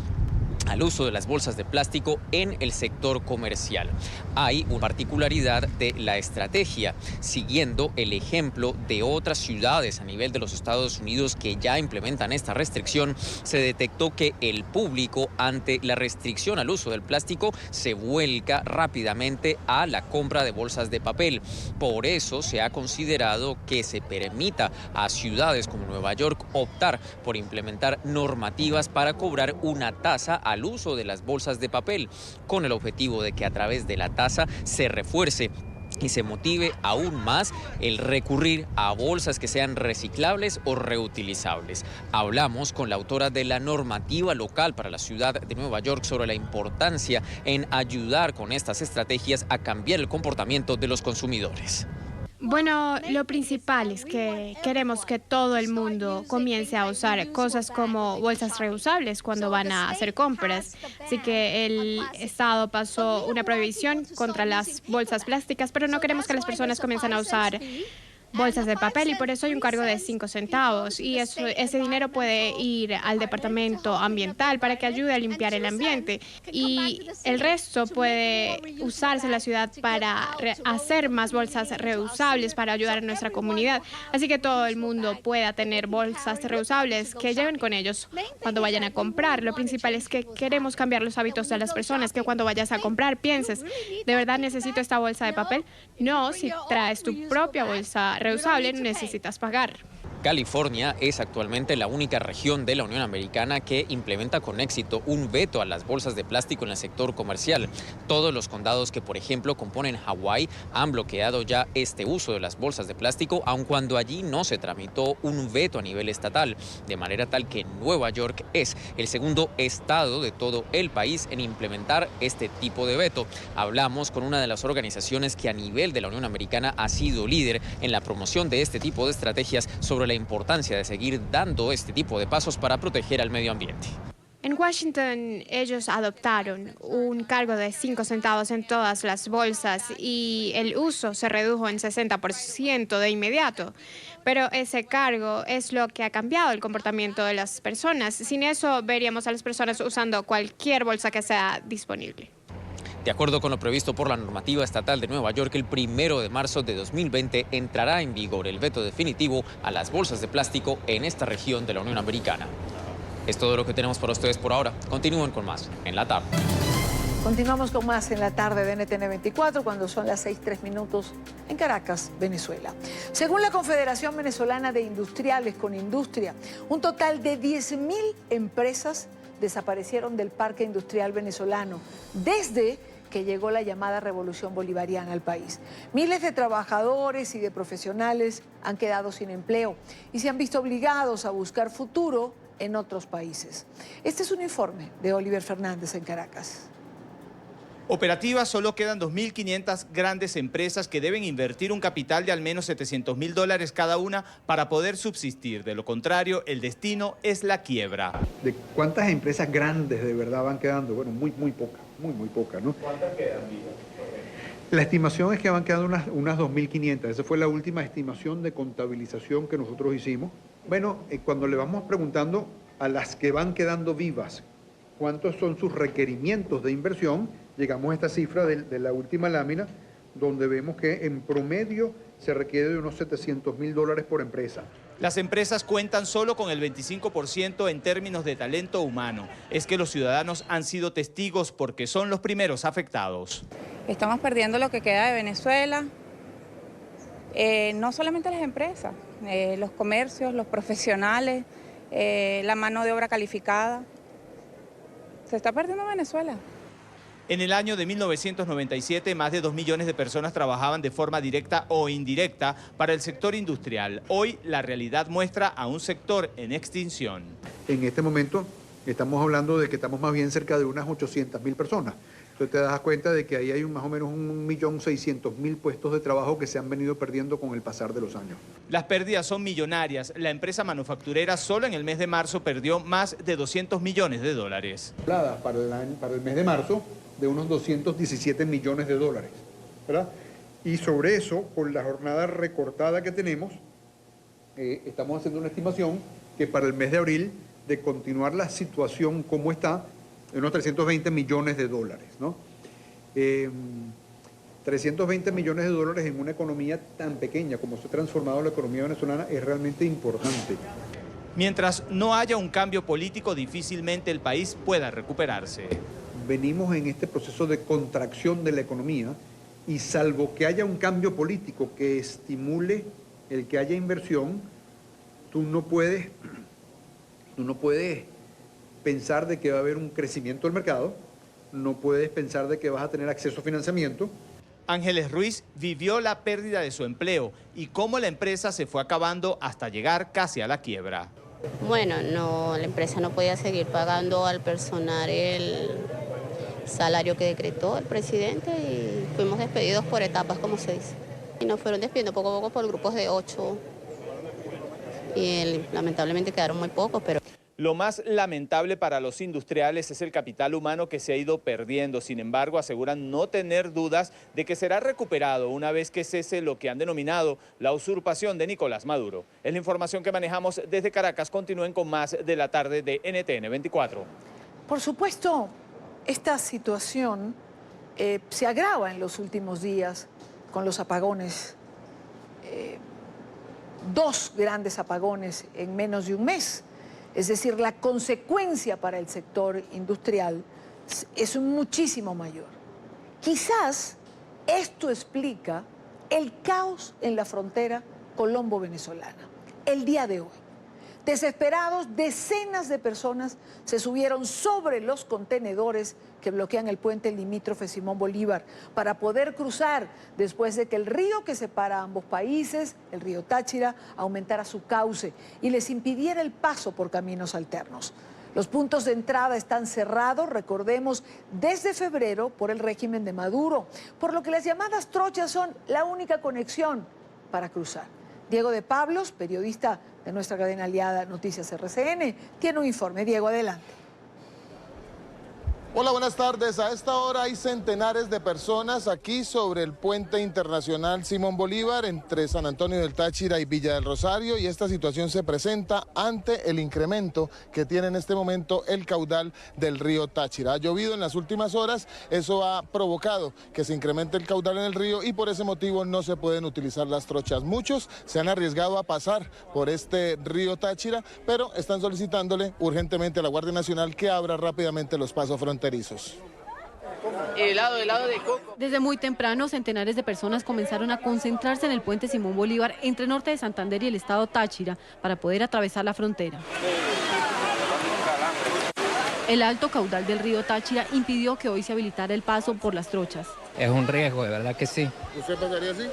al uso de las bolsas de plástico en el sector comercial. Hay una particularidad de la estrategia, siguiendo el ejemplo de otras ciudades a nivel de los Estados Unidos que ya implementan esta restricción. Se detectó que el público, ante la restricción al uso del plástico, se vuelca rápidamente a la compra de bolsas de papel. Por eso se ha considerado que se permita a ciudades como Nueva York optar por implementar normativas para cobrar una tasa al uso de las bolsas de papel, con el objetivo de que a través de la tasa se refuerce y se motive aún más el recurrir a bolsas que sean reciclables o reutilizables. Hablamos con la autora de la normativa local para la ciudad de Nueva York sobre la importancia en ayudar con estas estrategias a cambiar el comportamiento de los consumidores. Bueno, lo principal es que queremos que todo el mundo comience a usar cosas como bolsas reusables cuando van a hacer compras. Así que el Estado pasó una prohibición contra las bolsas plásticas, pero no queremos que las personas comiencen a usar bolsas de papel y por eso hay un cargo de 5 centavos y ese dinero puede ir al departamento ambiental para que ayude a limpiar el ambiente y el resto puede usarse en la ciudad para hacer más bolsas reusables para ayudar a nuestra comunidad. Así que todo el mundo pueda tener bolsas reusables que lleven con ellos cuando vayan a comprar. Lo principal es que queremos cambiar los hábitos de las personas, que cuando vayas a comprar pienses, ¿de verdad necesito esta bolsa de papel? No, si traes tu propia bolsa reusable, necesitas pagar. California es actualmente la única región de la Unión Americana que implementa con éxito un veto a las bolsas de plástico en el sector comercial. Todos los condados que, por ejemplo, componen Hawái han bloqueado ya este uso de las bolsas de plástico, aun cuando allí no se tramitó un veto a nivel estatal, de manera tal que Nueva York es el segundo estado de todo el país en implementar este tipo de veto. Hablamos con una de las organizaciones que a nivel de la Unión Americana ha sido líder en la promoción de este tipo de estrategias sobre la importancia de seguir dando este tipo de pasos para proteger al medio ambiente. En Washington ellos adoptaron un cargo de 5 centavos en todas las bolsas y el uso se redujo en 60% de inmediato. Pero ese cargo es lo que ha cambiado el comportamiento de las personas. Sin eso veríamos a las personas usando cualquier bolsa que sea disponible. De acuerdo con lo previsto por la normativa estatal de Nueva York, el 1 de marzo de 2020 entrará en vigor el veto definitivo a las bolsas de plástico en esta región de la Unión Americana. Es todo lo que tenemos para ustedes por ahora. Continúen con más en la tarde. Continuamos con más en la tarde de NTN 24 cuando son las 6:03 en Caracas, Venezuela. Según la Confederación Venezolana de Industriales con Industria, un total de 10.000 empresas desaparecieron del parque industrial venezolano desde que llegó la llamada revolución bolivariana al país. Miles de trabajadores y de profesionales han quedado sin empleo y se han visto obligados a buscar futuro en otros países. Este es un informe de Oliver Fernández en Caracas. Operativas solo quedan 2.500 grandes empresas que deben invertir un capital de al menos $700.000 cada una para poder subsistir. De lo contrario, el destino es la quiebra. ¿De cuántas empresas grandes de verdad van quedando? Bueno, muy pocas, ¿no? ¿Cuántas quedan vivas? La estimación es que van quedando unas 2.500. Esa fue la última estimación de contabilización que nosotros hicimos. Bueno, cuando le vamos preguntando a las que van quedando vivas, cuántos son sus requerimientos de inversión, llegamos a esta cifra de la última lámina, donde vemos que en promedio se requiere de unos $700.000 por empresa. Las empresas cuentan solo con el 25% en términos de talento humano. Es que los ciudadanos han sido testigos porque son los primeros afectados. Estamos perdiendo lo que queda de Venezuela, no solamente las empresas, los comercios, los profesionales, la mano de obra calificada. Se está perdiendo Venezuela. En el año de 1997, más de 2 millones de personas trabajaban de forma directa o indirecta para el sector industrial. Hoy la realidad muestra a un sector en extinción. En este momento estamos hablando de que estamos más bien cerca de unas 800.000 personas. Entonces te das cuenta de que ahí hay más o menos 1.600.000 puestos de trabajo que se han venido perdiendo con el pasar de los años. Las pérdidas son millonarias. La empresa manufacturera solo en el mes de marzo perdió más de $200 millones. Para el mes de marzo, de unos $217 millones, ¿verdad? Y sobre eso, por la jornada recortada que tenemos, estamos haciendo una estimación que para el mes de abril, de continuar la situación como está, unos 320 millones de dólares, ¿no? 320 millones de dólares en una economía tan pequeña como se ha transformado la economía venezolana es realmente importante. Mientras no haya un cambio político, difícilmente el país pueda recuperarse. Venimos en este proceso de contracción de la economía y salvo que haya un cambio político que estimule el que haya inversión, tú no puedes pensar de que va a haber un crecimiento del mercado, no puedes pensar de que vas a tener acceso a financiamiento. Ángeles Ruiz vivió la pérdida de su empleo y cómo la empresa se fue acabando hasta llegar casi a la quiebra. Bueno, no, la empresa no podía seguir pagando al personal el salario que decretó el presidente y fuimos despedidos por etapas, como se dice. Y nos fueron despidiendo poco a poco por grupos de 8 y lamentablemente quedaron muy pocos, pero... Lo más lamentable para los industriales es el capital humano que se ha ido perdiendo. Sin embargo, aseguran no tener dudas de que será recuperado una vez que cese lo que han denominado la usurpación de Nicolás Maduro. Es la información que manejamos desde Caracas. Continúen con más de la tarde de NTN 24. Por supuesto, esta situación se agrava en los últimos días con los apagones. 2 grandes apagones en menos de un mes. Es decir, la consecuencia para el sector industrial es muchísimo mayor. Quizás esto explica el caos en la frontera colombo-venezolana. El día de hoy, desesperados, decenas de personas se subieron sobre los contenedores que bloquean el puente limítrofe Simón Bolívar para poder cruzar después de que el río que separa ambos países, el río Táchira, aumentara su cauce y les impidiera el paso por caminos alternos. Los puntos de entrada están cerrados, recordemos, desde febrero por el régimen de Maduro, por lo que las llamadas trochas son la única conexión para cruzar. Diego de Pablos, periodista de nuestra cadena aliada Noticias RCN, tiene un informe. Diego, adelante. Hola, buenas tardes. A esta hora hay centenares de personas aquí sobre el puente internacional Simón Bolívar entre San Antonio del Táchira y Villa del Rosario, y esta situación se presenta ante el incremento que tiene en este momento el caudal del río Táchira. Ha llovido en las últimas horas, eso ha provocado que se incremente el caudal en el río y por ese motivo no se pueden utilizar las trochas. Muchos se han arriesgado a pasar por este río Táchira, pero están solicitándole urgentemente a la Guardia Nacional que abra rápidamente los pasos fronterizos. Helado de coco. Desde muy temprano, centenares de personas comenzaron a concentrarse en el puente Simón Bolívar entre norte de Santander y el estado Táchira para poder atravesar la frontera. El alto caudal del río Táchira impidió que hoy se habilitara el paso por las trochas. Es un riesgo, de verdad que sí. ¿Usted pasaría así?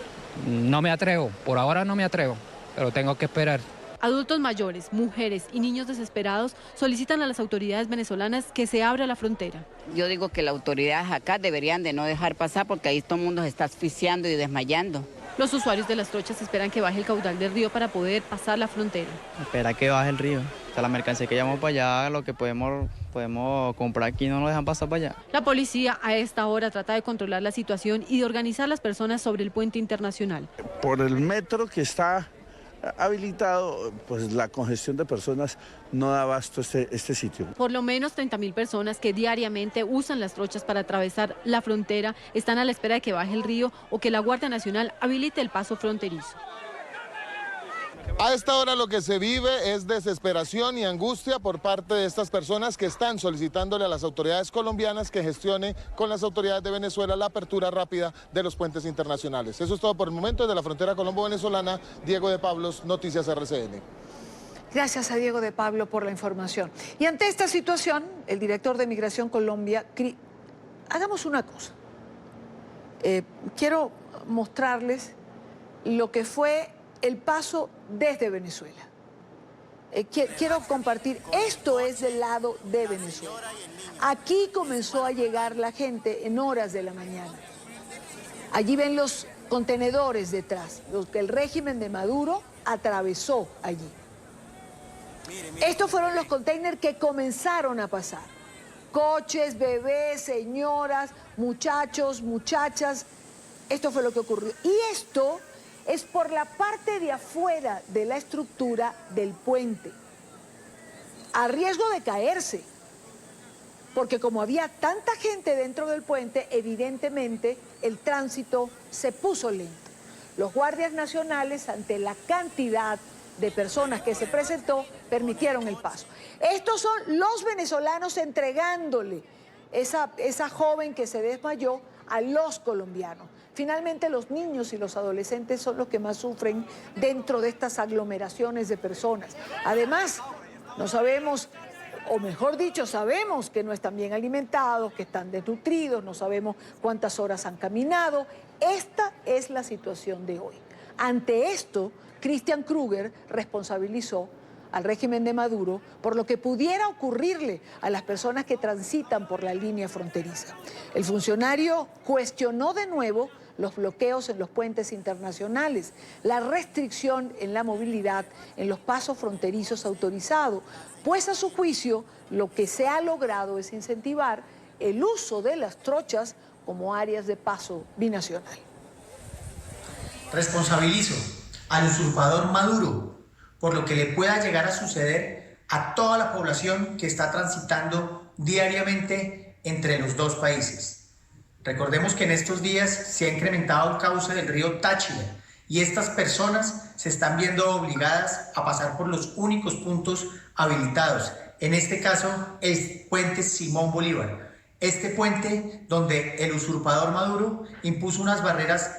No me atrevo, por ahora no me atrevo, pero tengo que esperar. Adultos mayores, mujeres y niños desesperados solicitan a las autoridades venezolanas que se abra la frontera. Yo digo que las autoridades acá deberían de no dejar pasar porque ahí todo el mundo se está asfixiando y desmayando. Los usuarios de las trochas esperan que baje el caudal del río para poder pasar la frontera. Espera que baje el río. O sea, la mercancía que llevamos para allá, lo que podemos comprar aquí, no nos dejan pasar para allá. La policía a esta hora trata de controlar la situación y de organizar las personas sobre el puente internacional. Por el metro que está habilitado, pues la congestión de personas no da abasto este sitio. Por lo menos 30.000 personas que diariamente usan las trochas para atravesar la frontera están a la espera de que baje el río o que la Guardia Nacional habilite el paso fronterizo. A esta hora lo que se vive es desesperación y angustia por parte de estas personas que están solicitándole a las autoridades colombianas que gestione con las autoridades de Venezuela la apertura rápida de los puentes internacionales. Eso es todo por el momento. Desde la frontera colombo-venezolana, Diego de Pablos, Noticias RCN. Gracias a Diego de Pablo por la información. Y ante esta situación, el director de Migración Colombia, hagamos una cosa. Quiero mostrarles lo que fue el paso desde Venezuela. Quiero compartir, esto es del lado de Venezuela. Aquí comenzó a llegar la gente en horas de la mañana. Allí ven los contenedores detrás, los que el régimen de Maduro atravesó allí. Estos fueron los containers que comenzaron a pasar. Coches, bebés, señoras, muchachos, muchachas. Esto fue lo que ocurrió. Y esto es por la parte de afuera de la estructura del puente, a riesgo de caerse, porque como había tanta gente dentro del puente, evidentemente el tránsito se puso lento. Los guardias nacionales, ante la cantidad de personas que se presentó, permitieron el paso. Estos son los venezolanos entregándole esa joven que se desmayó a los colombianos. Finalmente, los niños y los adolescentes son los que más sufren dentro de estas aglomeraciones de personas. Además, no sabemos, o mejor dicho, sabemos que no están bien alimentados, que están desnutridos, no sabemos cuántas horas han caminado. Esta es la situación de hoy. Ante esto, Christian Kruger responsabilizó al régimen de Maduro por lo que pudiera ocurrirle a las personas que transitan por la línea fronteriza. El funcionario cuestionó de nuevo los bloqueos en los puentes internacionales, la restricción en la movilidad en los pasos fronterizos autorizados, pues a su juicio lo que se ha logrado es incentivar el uso de las trochas como áreas de paso binacional. Responsabilizo al usurpador Maduro por lo que le pueda llegar a suceder a toda la población que está transitando diariamente entre los dos países. Recordemos que en estos días se ha incrementado el cauce del río Táchira y estas personas se están viendo obligadas a pasar por los únicos puntos habilitados, en este caso el puente Simón Bolívar. Este puente donde el usurpador Maduro impuso unas barreras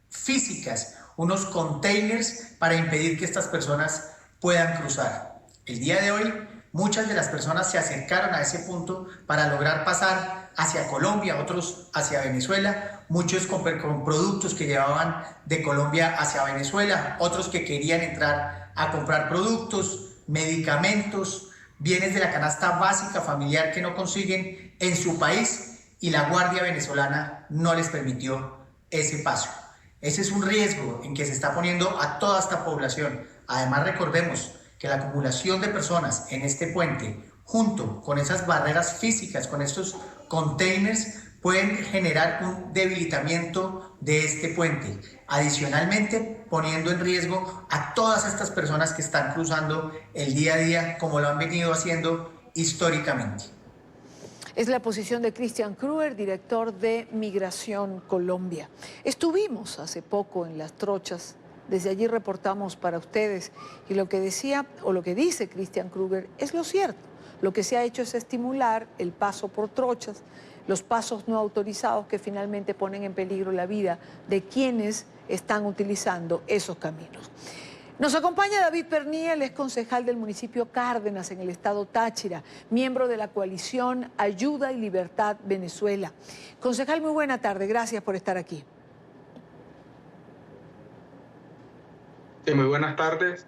físicas, unos containers para impedir que estas personas puedan cruzar. El día de hoy, muchas de las personas se acercaron a ese punto para lograr pasar hacia Colombia, otros hacia Venezuela, muchos con productos que llevaban de Colombia hacia Venezuela, otros que querían entrar a comprar productos, medicamentos, bienes de la canasta básica familiar que no consiguen en su país y la Guardia Venezolana no les permitió ese paso. Ese es un riesgo en que se está poniendo a toda esta población. Además, recordemos que la acumulación de personas en este puente, junto con esas barreras físicas, con estos containers, pueden generar un debilitamiento de este puente. Adicionalmente, poniendo en riesgo a todas estas personas que están cruzando el día a día, como lo han venido haciendo históricamente. Es la posición de Christian Kruger, director de Migración Colombia. Estuvimos hace poco en Las Trochas, desde allí reportamos para ustedes y lo que decía o lo que dice Christian Kruger es lo cierto. Lo que se ha hecho es estimular el paso por trochas, los pasos no autorizados que finalmente ponen en peligro la vida de quienes están utilizando esos caminos. Nos acompaña David Pernía, él es concejal del municipio Cárdenas en el estado Táchira, miembro de la coalición Ayuda y Libertad Venezuela. Concejal, muy buena tarde, gracias por estar aquí. Sí, muy buenas tardes.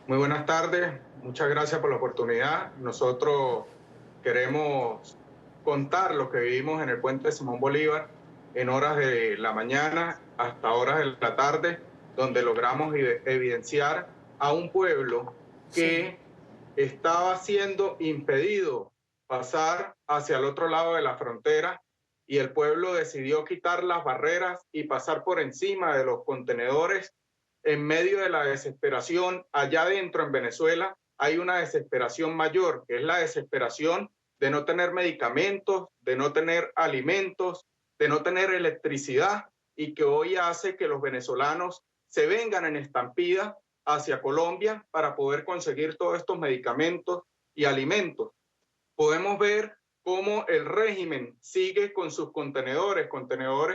Muy buenas tardes, muchas gracias por la oportunidad. Nosotros queremos contar lo que vivimos en el puente Simón Bolívar en horas de la mañana hasta horas de la tarde, donde logramos evidenciar a un pueblo que estaba siendo impedido pasar hacia el otro lado de la frontera y el pueblo decidió quitar las barreras y pasar por encima de los contenedores en medio de la desesperación. Allá adentro en Venezuela hay una desesperación mayor, que es la desesperación de no tener medicamentos, de no tener alimentos, de no tener electricidad y que hoy hace que los venezolanos se vengan en estampida hacia Colombia para poder conseguir todos estos medicamentos y alimentos. Podemos ver cómo el régimen sigue con sus contenedores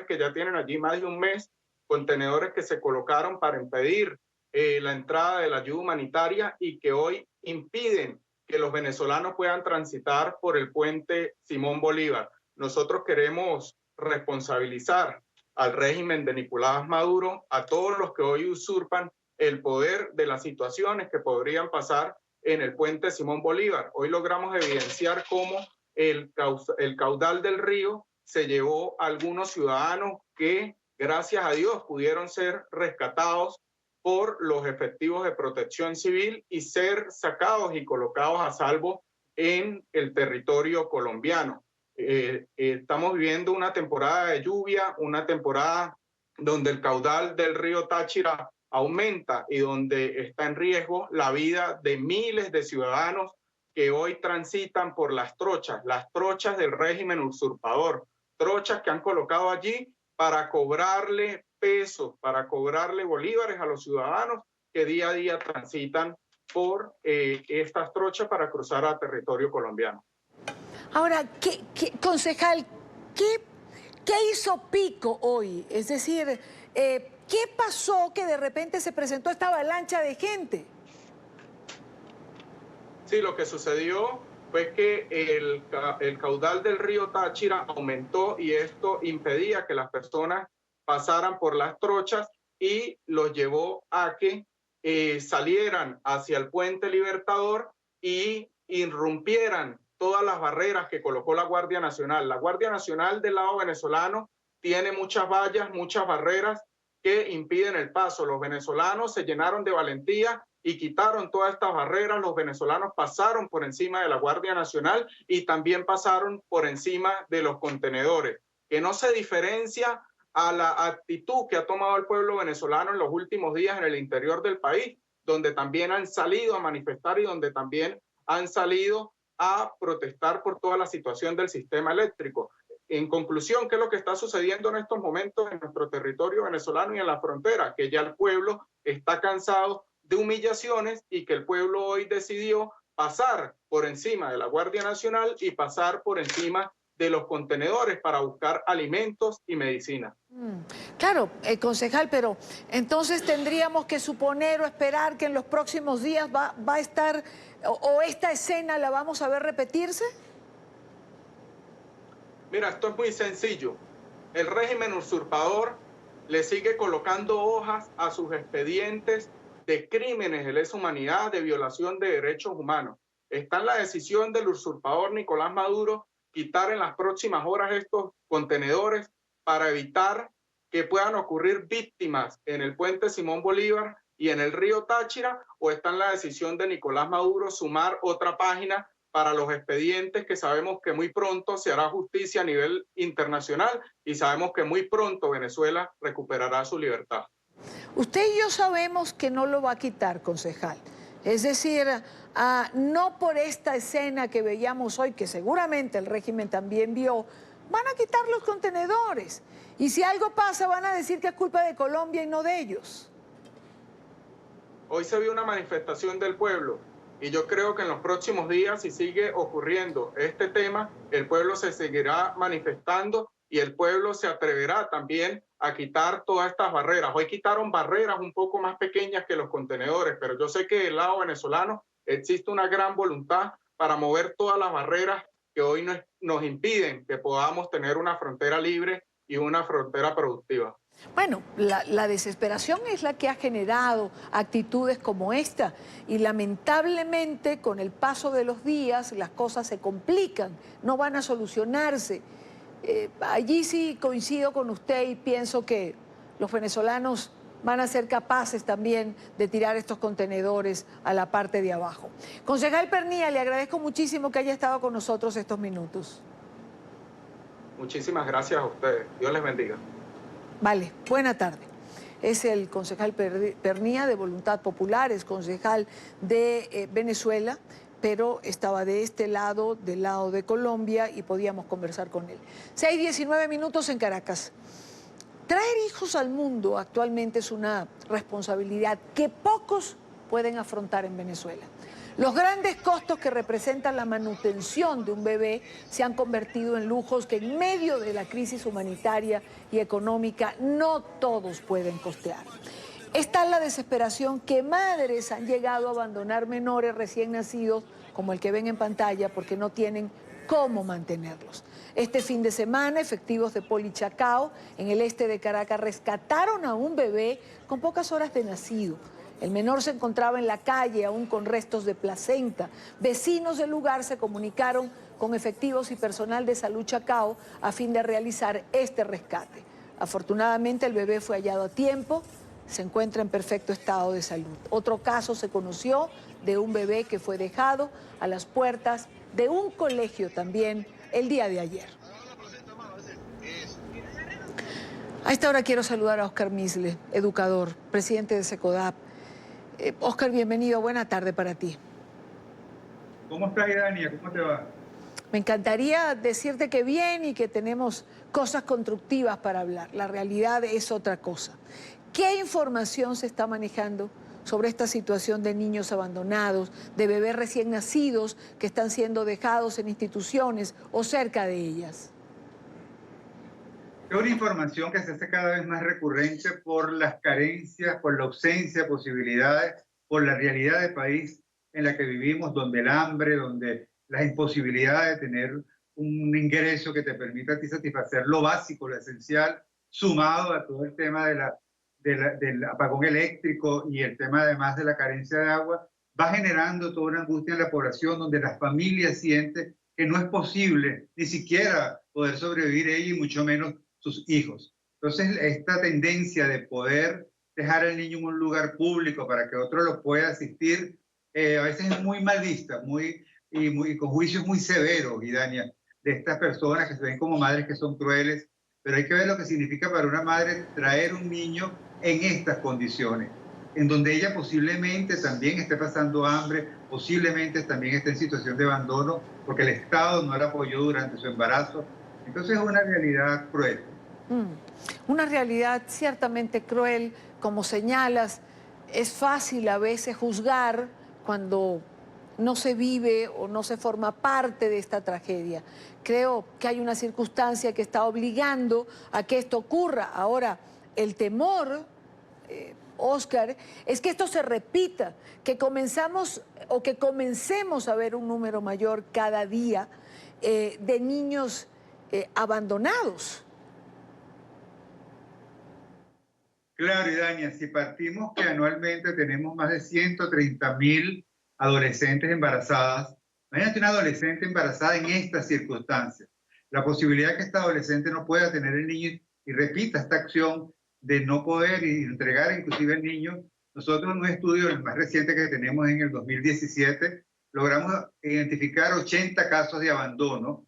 que ya tienen allí más de un mes, contenedores que se colocaron para impedir la entrada de la ayuda humanitaria y que hoy impiden que los venezolanos puedan transitar por el puente Simón Bolívar. Nosotros queremos responsabilizar al régimen de Nicolás Maduro, a todos los que hoy usurpan el poder de las situaciones que podrían pasar en el puente Simón Bolívar. Hoy logramos evidenciar cómo el caudal del río se llevó a algunos ciudadanos que, gracias a Dios, pudieron ser rescatados por los efectivos de protección civil y ser sacados y colocados a salvo en el territorio colombiano. Estamos viviendo una temporada de lluvia, una temporada donde el caudal del río Táchira aumenta y donde está en riesgo la vida de miles de ciudadanos que hoy transitan por las trochas del régimen usurpador, trochas que han colocado allí para cobrarle pesos, para cobrarle bolívares a los ciudadanos que día a día transitan por estas trochas para cruzar a territorio colombiano. Ahora, concejal, ¿qué hizo Pico hoy? Es decir, ¿qué pasó que de repente se presentó esta avalancha de gente? Sí, lo que sucedió fue que el caudal del río Táchira aumentó y esto impedía que las personas pasaran por las trochas y los llevó a que salieran hacia el Puente Libertador y irrumpieran todas las barreras que colocó la Guardia Nacional. La Guardia Nacional del lado venezolano tiene muchas vallas, muchas barreras que impiden el paso. Los venezolanos se llenaron de valentía y quitaron todas estas barreras. Los venezolanos pasaron por encima de la Guardia Nacional y también pasaron por encima de los contenedores, que no se diferencia a la actitud que ha tomado el pueblo venezolano en los últimos días en el interior del país, donde también han salido a manifestar y donde también han salido a protestar por toda la situación del sistema eléctrico. En conclusión, ¿qué es lo que está sucediendo en estos momentos en nuestro territorio venezolano y en la frontera? Que ya el pueblo está cansado de humillaciones y que el pueblo hoy decidió pasar por encima de la Guardia Nacional y pasar por encima de los contenedores para buscar alimentos y medicinas. Claro, concejal, pero entonces tendríamos que suponer o esperar que en los próximos días va a estar, o esta escena la vamos a ver repetirse. Mira, esto es muy sencillo. El régimen usurpador le sigue colocando hojas a sus expedientes de crímenes de lesa humanidad, de violación de derechos humanos. Está en la decisión del usurpador Nicolás Maduro quitar en las próximas horas estos contenedores para evitar que puedan ocurrir víctimas en el puente Simón Bolívar y en el río Táchira, o está en la decisión de Nicolás Maduro sumar otra página para los expedientes que sabemos que muy pronto se hará justicia a nivel internacional y sabemos que muy pronto Venezuela recuperará su libertad. Usted y yo sabemos que no lo va a quitar, concejal. Es decir, no por esta escena que veíamos hoy, que seguramente el régimen también vio, van a quitar los contenedores. Y si algo pasa, van a decir que es culpa de Colombia y no de ellos. Hoy se vio una manifestación del pueblo y yo creo que en los próximos días, si sigue ocurriendo este tema, el pueblo se seguirá manifestando y el pueblo se atreverá también a quitar todas estas barreras. Hoy quitaron barreras un poco más pequeñas que los contenedores, pero yo sé que del lado venezolano existe una gran voluntad para mover todas las barreras que hoy nos impiden que podamos tener una frontera libre y una frontera productiva. Bueno, la desesperación es la que ha generado actitudes como esta y lamentablemente con el paso de los días las cosas se complican, no van a solucionarse. Allí sí coincido con usted y pienso que los venezolanos van a ser capaces también de tirar estos contenedores a la parte de abajo. Concejal Pernía, le agradezco muchísimo que haya estado con nosotros estos minutos. Muchísimas gracias a ustedes. Dios les bendiga. Vale, buena tarde. Es el concejal Pernía de Voluntad Popular, es concejal de Venezuela, pero estaba de este lado, del lado de Colombia, y podíamos conversar con él. 6:19 minutos en Caracas. Traer hijos al mundo actualmente es una responsabilidad que pocos pueden afrontar en Venezuela. Los grandes costos que representan la manutención de un bebé se han convertido en lujos que en medio de la crisis humanitaria y económica no todos pueden costear. Está la desesperación que madres han llegado a abandonar menores recién nacidos, como el que ven en pantalla, porque no tienen cómo mantenerlos. Este fin de semana, efectivos de Polichacao, en el este de Caracas, rescataron a un bebé con pocas horas de nacido. El menor se encontraba en la calle, aún con restos de placenta. Vecinos del lugar se comunicaron con efectivos y personal de Salud Chacao a fin de realizar este rescate. Afortunadamente, el bebé fue hallado a tiempo, se encuentra en perfecto estado de salud. Otro caso se conoció de un bebé que fue dejado a las puertas de un colegio también el día de ayer. A esta hora quiero saludar a Oscar Misle, educador, presidente de SECODAP. Oscar, bienvenido, buena tarde para ti. ¿Cómo estás, Idania? ¿Cómo te va? Me encantaría decirte que bien y que tenemos cosas constructivas para hablar. La realidad es otra cosa. ¿Qué información se está manejando sobre esta situación de niños abandonados, de bebés recién nacidos que están siendo dejados en instituciones o cerca de ellas? Es una información que se hace cada vez más recurrente por las carencias, por la ausencia de posibilidades, por la realidad del país en la que vivimos, donde el hambre, donde las imposibilidades de tener un ingreso que te permita a ti satisfacer lo básico, lo esencial, sumado a todo el tema del apagón eléctrico y el tema además de la carencia de agua, va generando toda una angustia en la población donde las familias sienten que no es posible ni siquiera poder sobrevivir ella y mucho menos sus hijos. Entonces, esta tendencia de poder dejar al niño en un lugar público para que otro lo pueda asistir, a veces es muy mal vista, con juicios muy severos, Idania, de estas personas que se ven como madres que son crueles, pero hay que ver lo que significa para una madre traer un niño en estas condiciones, en donde ella posiblemente también esté pasando hambre, posiblemente también esté en situación de abandono, porque el Estado no la apoyó durante su embarazo. Entonces es una realidad cruel. Una realidad ciertamente cruel, como señalas. Es fácil a veces juzgar cuando no se vive o no se forma parte de esta tragedia. Creo que hay una circunstancia que está obligando a que esto ocurra. Ahora, el temor, Oscar, es que esto se repita, que comencemos a ver un número mayor cada día de niños abandonados. Claro, Idania, si partimos que anualmente tenemos más de 130.000 adolescentes embarazadas, imagínate una adolescente embarazada en estas circunstancias. La posibilidad que esta adolescente no pueda tener el niño y repita esta acción de no poder entregar inclusive el niño. Nosotros en un estudio, el más reciente que tenemos en el 2017, logramos identificar 80 casos de abandono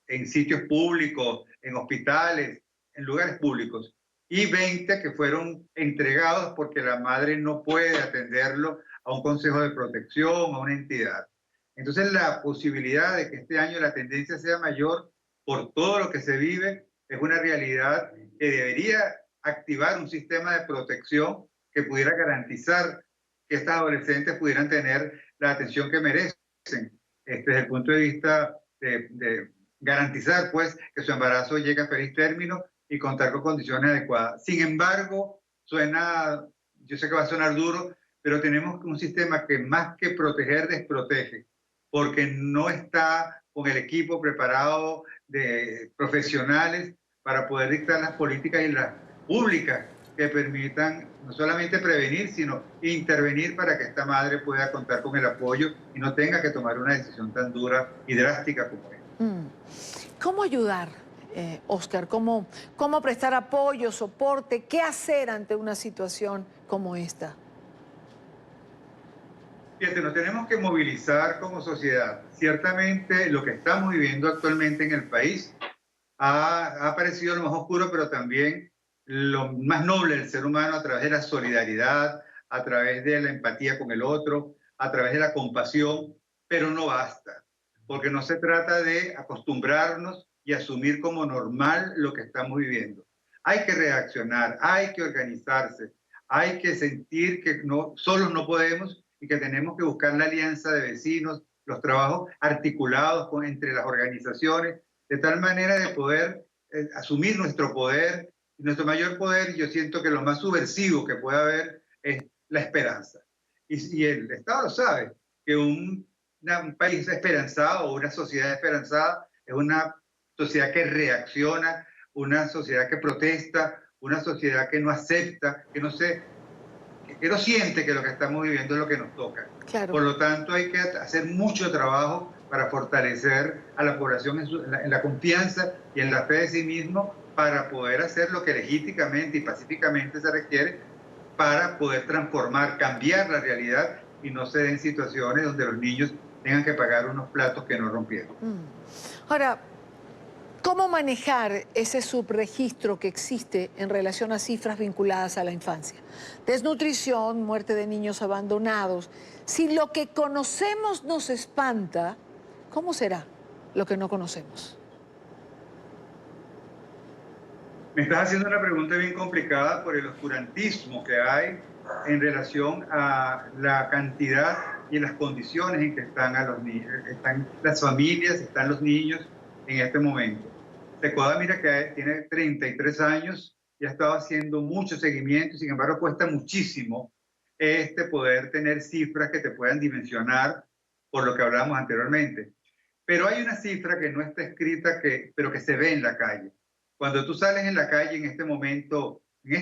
en sitios públicos, en hospitales, en lugares públicos, y 20 que fueron entregados porque la madre no puede atenderlo a un consejo de protección, a una entidad. Entonces la posibilidad de que este año la tendencia sea mayor por todo lo que se vive es una realidad que debería activar un sistema de protección que pudiera garantizar que estas adolescentes pudieran tener la atención que merecen, desde el punto de vista de garantizar pues que su embarazo llegue a feliz término y contar con condiciones adecuadas. Sin embargo, yo sé que va a sonar duro, pero tenemos un sistema que más que proteger, desprotege, porque no está con el equipo preparado de profesionales para poder dictar las políticas y las públicas que permitan no solamente prevenir, sino intervenir para que esta madre pueda contar con el apoyo y no tenga que tomar una decisión tan dura y drástica como esta. ¿Cómo ayudar, Oscar? ¿Cómo prestar apoyo, soporte? ¿Qué hacer ante una situación como esta? Fíjate, nos tenemos que movilizar como sociedad. Ciertamente lo que estamos viviendo actualmente en el país ha aparecido lo más oscuro, pero también lo más noble del ser humano a través de la solidaridad, a través de la empatía con el otro, a través de la compasión, pero no basta, porque no se trata de acostumbrarnos y asumir como normal lo que estamos viviendo. Hay que reaccionar, hay que organizarse, hay que sentir que solos no podemos y que tenemos que buscar la alianza de vecinos, los trabajos articulados entre las organizaciones, de tal manera de poder asumir nuestro poder. Nuestro mayor poder, yo siento que lo más subversivo que puede haber es la esperanza. Y el Estado lo sabe, que un país esperanzado o una sociedad esperanzada es una sociedad que reacciona, una sociedad que protesta, una sociedad que no acepta, que no siente que lo que estamos viviendo es lo que nos toca. Claro. Por lo tanto, hay que hacer mucho trabajo para fortalecer a la población en la confianza y en la fe de sí mismo, para poder hacer lo que legítimamente y pacíficamente se requiere para poder transformar, cambiar la realidad y no se den situaciones donde los niños tengan que pagar unos platos que no rompieron. Ahora, ¿Cómo manejar ese subregistro que existe en relación a cifras vinculadas a la infancia? Desnutrición, muerte de niños abandonados. Si lo que conocemos nos espanta, ¿cómo será lo que no conocemos? Me estás haciendo una pregunta bien complicada por el oscurantismo que hay en relación a la cantidad y las condiciones en que están están las familias, están los niños en este momento. Secoda, mira que tiene 33 años y ha estado haciendo mucho seguimiento, sin embargo cuesta muchísimo poder tener cifras que te puedan dimensionar por lo que hablábamos anteriormente. Pero hay una cifra que no está escrita, pero que se ve en la calle. Cuando tú sales en la calle en este momento, y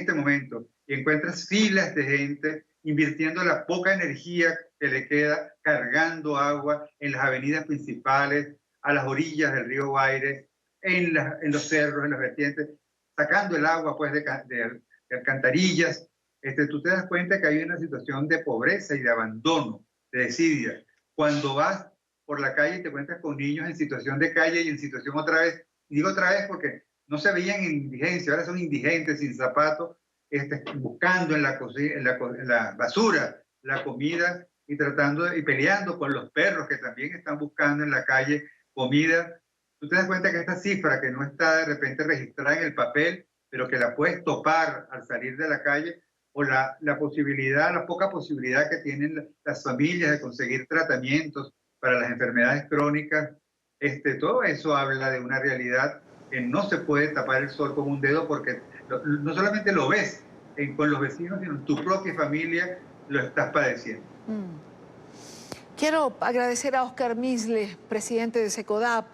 encuentras filas de gente invirtiendo la poca energía que le queda, cargando agua en las avenidas principales, a las orillas del río Guaire, en los cerros, en las vertientes, sacando el agua pues, de alcantarillas, tú te das cuenta que hay una situación de pobreza y de abandono, de desidia. Cuando vas por la calle y te encuentras con niños en situación de calle y en situación otra vez, y digo otra vez porque no se veían en indigencia, ahora son indigentes, sin zapatos, buscando en la basura la comida y y peleando con los perros que también están buscando en la calle comida. Tú te das cuenta que esta cifra que no está de repente registrada en el papel, pero que la puedes topar al salir de la calle, o la poca posibilidad que tienen las familias de conseguir tratamientos para las enfermedades crónicas, todo eso habla de una realidad que no se puede tapar el sol con un dedo, porque no solamente lo ves con los vecinos, sino en tu propia familia lo estás padeciendo. Quiero agradecer a Óscar Misle, presidente de Secodap,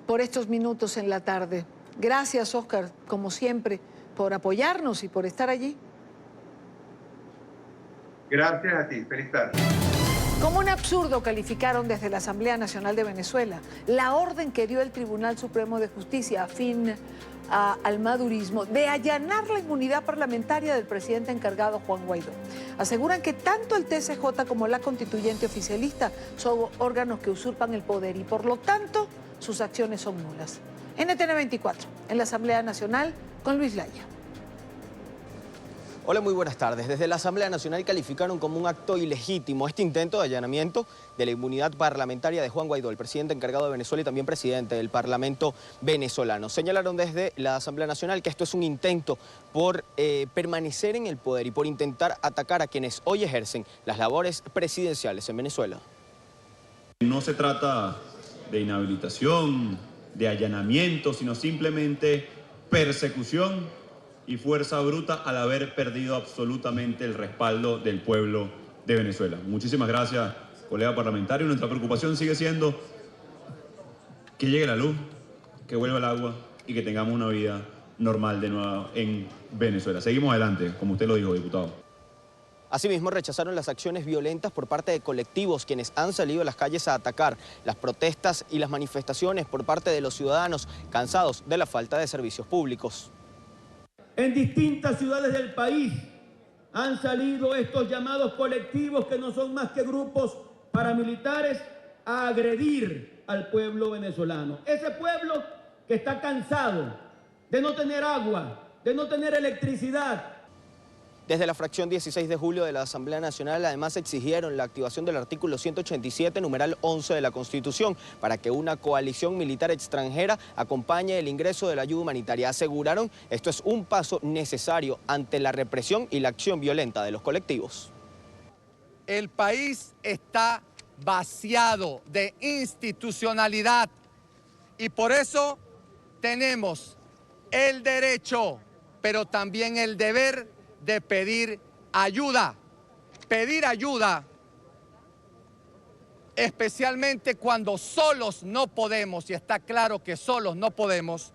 por estos minutos en la tarde. Gracias, Óscar, como siempre, por apoyarnos y por estar allí. Gracias a ti. Feliz tarde. Como un absurdo calificaron desde la Asamblea Nacional de Venezuela la orden que dio el Tribunal Supremo de Justicia afín al madurismo de allanar la inmunidad parlamentaria del presidente encargado Juan Guaidó. Aseguran que tanto el TSJ como la constituyente oficialista son órganos que usurpan el poder y por lo tanto sus acciones son nulas. NTN 24, en la Asamblea Nacional, con Luis Laya. Hola, muy buenas tardes. Desde la Asamblea Nacional calificaron como un acto ilegítimo este intento de allanamiento de la inmunidad parlamentaria de Juan Guaidó, el presidente encargado de Venezuela y también presidente del Parlamento venezolano. Señalaron desde la Asamblea Nacional que esto es un intento por permanecer en el poder y por intentar atacar a quienes hoy ejercen las labores presidenciales en Venezuela. No se trata de inhabilitación, de allanamiento, sino simplemente persecución y fuerza bruta al haber perdido absolutamente el respaldo del pueblo de Venezuela. Muchísimas gracias, colega parlamentario. Nuestra preocupación sigue siendo que llegue la luz, que vuelva el agua y que tengamos una vida normal de nuevo en Venezuela. Seguimos adelante, como usted lo dijo, diputado. Asimismo, rechazaron las acciones violentas por parte de colectivos quienes han salido a las calles a atacar las protestas y las manifestaciones por parte de los ciudadanos cansados de la falta de servicios públicos. En distintas ciudades del país han salido estos llamados colectivos que no son más que grupos paramilitares a agredir al pueblo venezolano. Ese pueblo que está cansado de no tener agua, de no tener electricidad. Desde la fracción 16 de julio de la Asamblea Nacional, además exigieron la activación del artículo 187, numeral 11 de la Constitución, para que una coalición militar extranjera acompañe el ingreso de la ayuda humanitaria. Aseguraron esto es un paso necesario ante la represión y la acción violenta de los colectivos. El país está vaciado de institucionalidad y por eso tenemos el derecho, pero también el deber de pedir ayuda, especialmente cuando solos no podemos, y está claro que solos no podemos.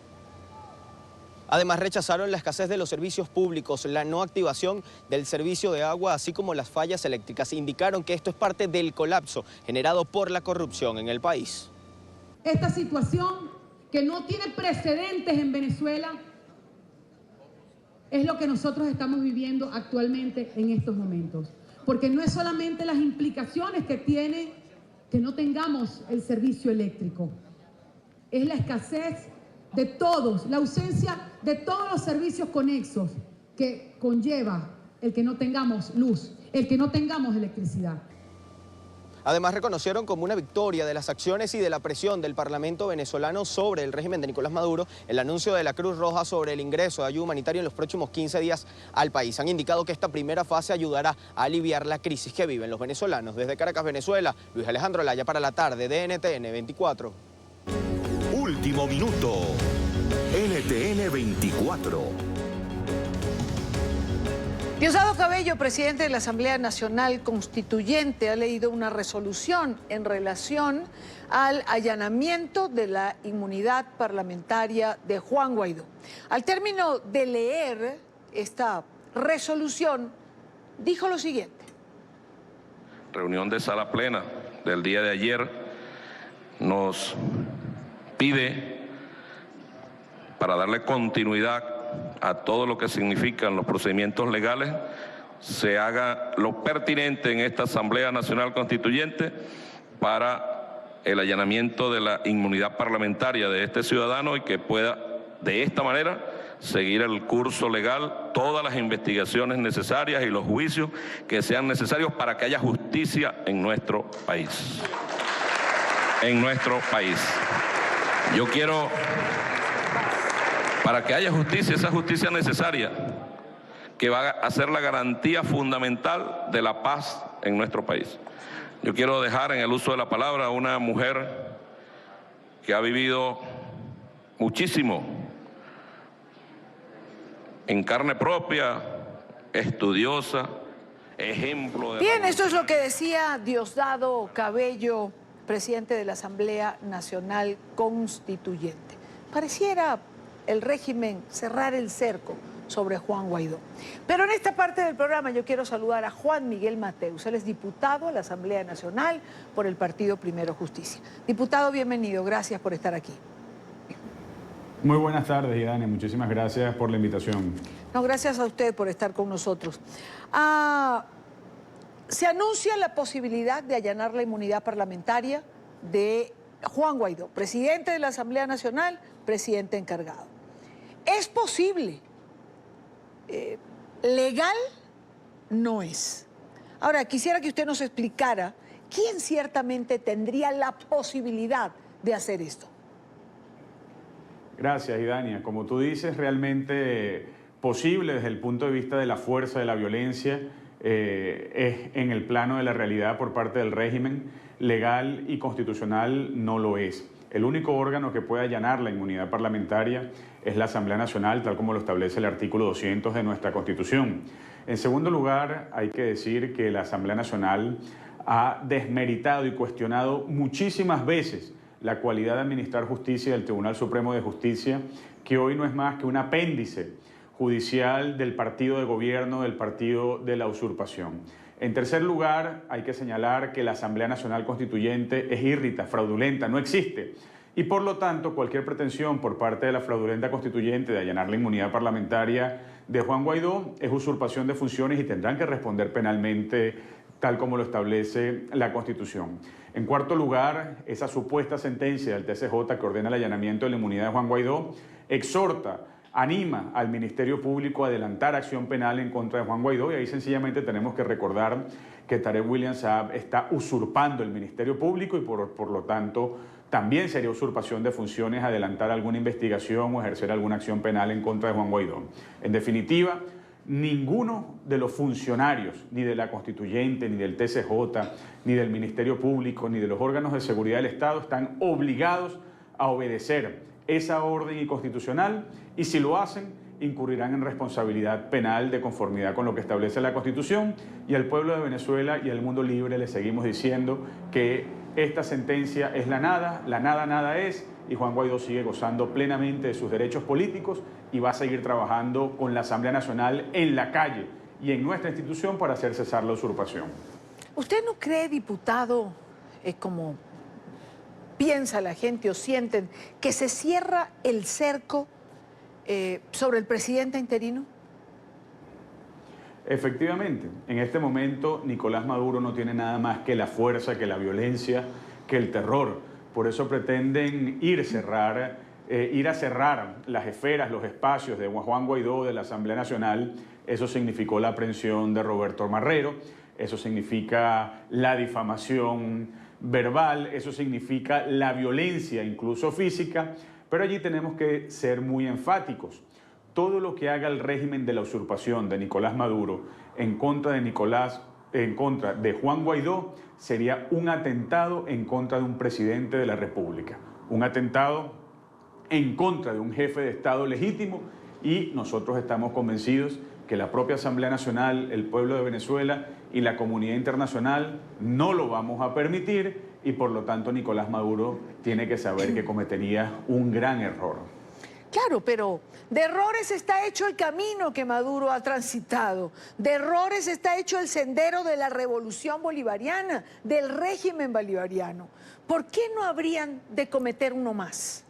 Además, rechazaron la escasez de los servicios públicos, la no activación del servicio de agua, así como las fallas eléctricas. Indicaron que esto es parte del colapso generado por la corrupción en el país. Esta situación que no tiene precedentes en Venezuela es lo que nosotros estamos viviendo actualmente en estos momentos. Porque no es solamente las implicaciones que tiene que no tengamos el servicio eléctrico, es la escasez de todos, la ausencia de todos los servicios conexos que conlleva el que no tengamos luz, el que no tengamos electricidad. Además, reconocieron como una victoria de las acciones y de la presión del Parlamento venezolano sobre el régimen de Nicolás Maduro el anuncio de la Cruz Roja sobre el ingreso de ayuda humanitaria en los próximos 15 días al país. Han indicado que esta primera fase ayudará a aliviar la crisis que viven los venezolanos. Desde Caracas, Venezuela, Luis Alejandro Laya para la tarde de NTN 24. Último minuto. NTN 24. Diosdado Cabello, presidente de la Asamblea Nacional Constituyente, ha leído una resolución en relación al allanamiento de la inmunidad parlamentaria de Juan Guaidó. Al término de leer esta resolución, dijo lo siguiente. Reunión de sala plena del día de ayer nos pide, para darle continuidad a todo lo que significan los procedimientos legales, se haga lo pertinente en esta Asamblea Nacional Constituyente para el allanamiento de la inmunidad parlamentaria de este ciudadano y que pueda de esta manera seguir el curso legal, todas las investigaciones necesarias y los juicios que sean necesarios para que haya justicia en nuestro país. En nuestro país. Yo quiero, para que haya justicia, esa justicia necesaria, que va a ser la garantía fundamental de la paz en nuestro país. Yo quiero dejar en el uso de la palabra a una mujer que ha vivido muchísimo en carne propia, estudiosa, ejemplo de... Bien, esto es lo que decía Diosdado Cabello, presidente de la Asamblea Nacional Constituyente. Pareciera el régimen cerrar el cerco sobre Juan Guaidó. Pero en esta parte del programa yo quiero saludar a Juan Miguel Mateus. Él es diputado a la Asamblea Nacional por el partido Primero Justicia. Diputado, bienvenido. Gracias por estar aquí. Muy buenas tardes, Idane. Muchísimas gracias por la invitación. No, gracias a usted por estar con nosotros. Se anuncia la posibilidad de allanar la inmunidad parlamentaria de Juan Guaidó, presidente de la Asamblea Nacional, presidente encargado. ¿Es posible? Legal no es. Ahora, quisiera que usted nos explicara quién ciertamente tendría la posibilidad de hacer esto. Gracias, Idania. Como tú dices, realmente posible desde el punto de vista de la fuerza de la violencia, es en el plano de la realidad por parte del régimen. Legal y constitucional no lo es. El único órgano que puede allanar la inmunidad parlamentaria es la Asamblea Nacional, tal como lo establece el artículo 200 de nuestra Constitución. En segundo lugar, hay que decir que la Asamblea Nacional ha desmeritado y cuestionado muchísimas veces la cualidad de administrar justicia del Tribunal Supremo de Justicia, que hoy no es más que un apéndice judicial del partido de gobierno, del partido de la usurpación. En tercer lugar, hay que señalar que la Asamblea Nacional Constituyente es írrita, fraudulenta, no existe. Y por lo tanto, cualquier pretensión por parte de la fraudulenta constituyente de allanar la inmunidad parlamentaria de Juan Guaidó es usurpación de funciones y tendrán que responder penalmente tal como lo establece la Constitución. En cuarto lugar, esa supuesta sentencia del TCJ que ordena el allanamiento de la inmunidad de Juan Guaidó exhorta, anima al Ministerio Público a adelantar acción penal en contra de Juan Guaidó, y ahí sencillamente tenemos que recordar que Tarek William Saab está usurpando el Ministerio Público y por lo tanto también sería usurpación de funciones adelantar alguna investigación o ejercer alguna acción penal en contra de Juan Guaidó. En definitiva, ninguno de los funcionarios, ni de la Constituyente, ni del TCJ, ni del Ministerio Público, ni de los órganos de seguridad del Estado están obligados a obedecer esa orden inconstitucional, y si lo hacen, incurrirán en responsabilidad penal de conformidad con lo que establece la Constitución, y al pueblo de Venezuela y al mundo libre le seguimos diciendo que esta sentencia es la nada es, y Juan Guaidó sigue gozando plenamente de sus derechos políticos y va a seguir trabajando con la Asamblea Nacional en la calle y en nuestra institución para hacer cesar la usurpación. ¿Usted no cree, diputado, como piensa la gente o sienten, que se cierra el cerco sobre el presidente interino? Efectivamente, en este momento Nicolás Maduro no tiene nada más que la fuerza, que la violencia, que el terror. Por eso pretenden cerrar ir a cerrar las esferas, los espacios de Juan Guaidó, de la Asamblea Nacional. Eso significó la aprehensión de Roberto Marrero, eso significa la difamación verbal, eso significa la violencia, incluso física, pero allí tenemos que ser muy enfáticos. Todo lo que haga el régimen de la usurpación de Nicolás Maduro en contra de Juan Guaidó sería un atentado en contra de un presidente de la República, un atentado en contra de un jefe de Estado legítimo, y nosotros estamos convencidos que la propia Asamblea Nacional, el pueblo de Venezuela y la comunidad internacional no lo vamos a permitir, y por lo tanto Nicolás Maduro tiene que saber que cometería un gran error. Claro, pero de errores está hecho el camino que Maduro ha transitado, de errores está hecho el sendero de la revolución bolivariana, del régimen bolivariano. ¿Por qué no habrían de cometer uno más?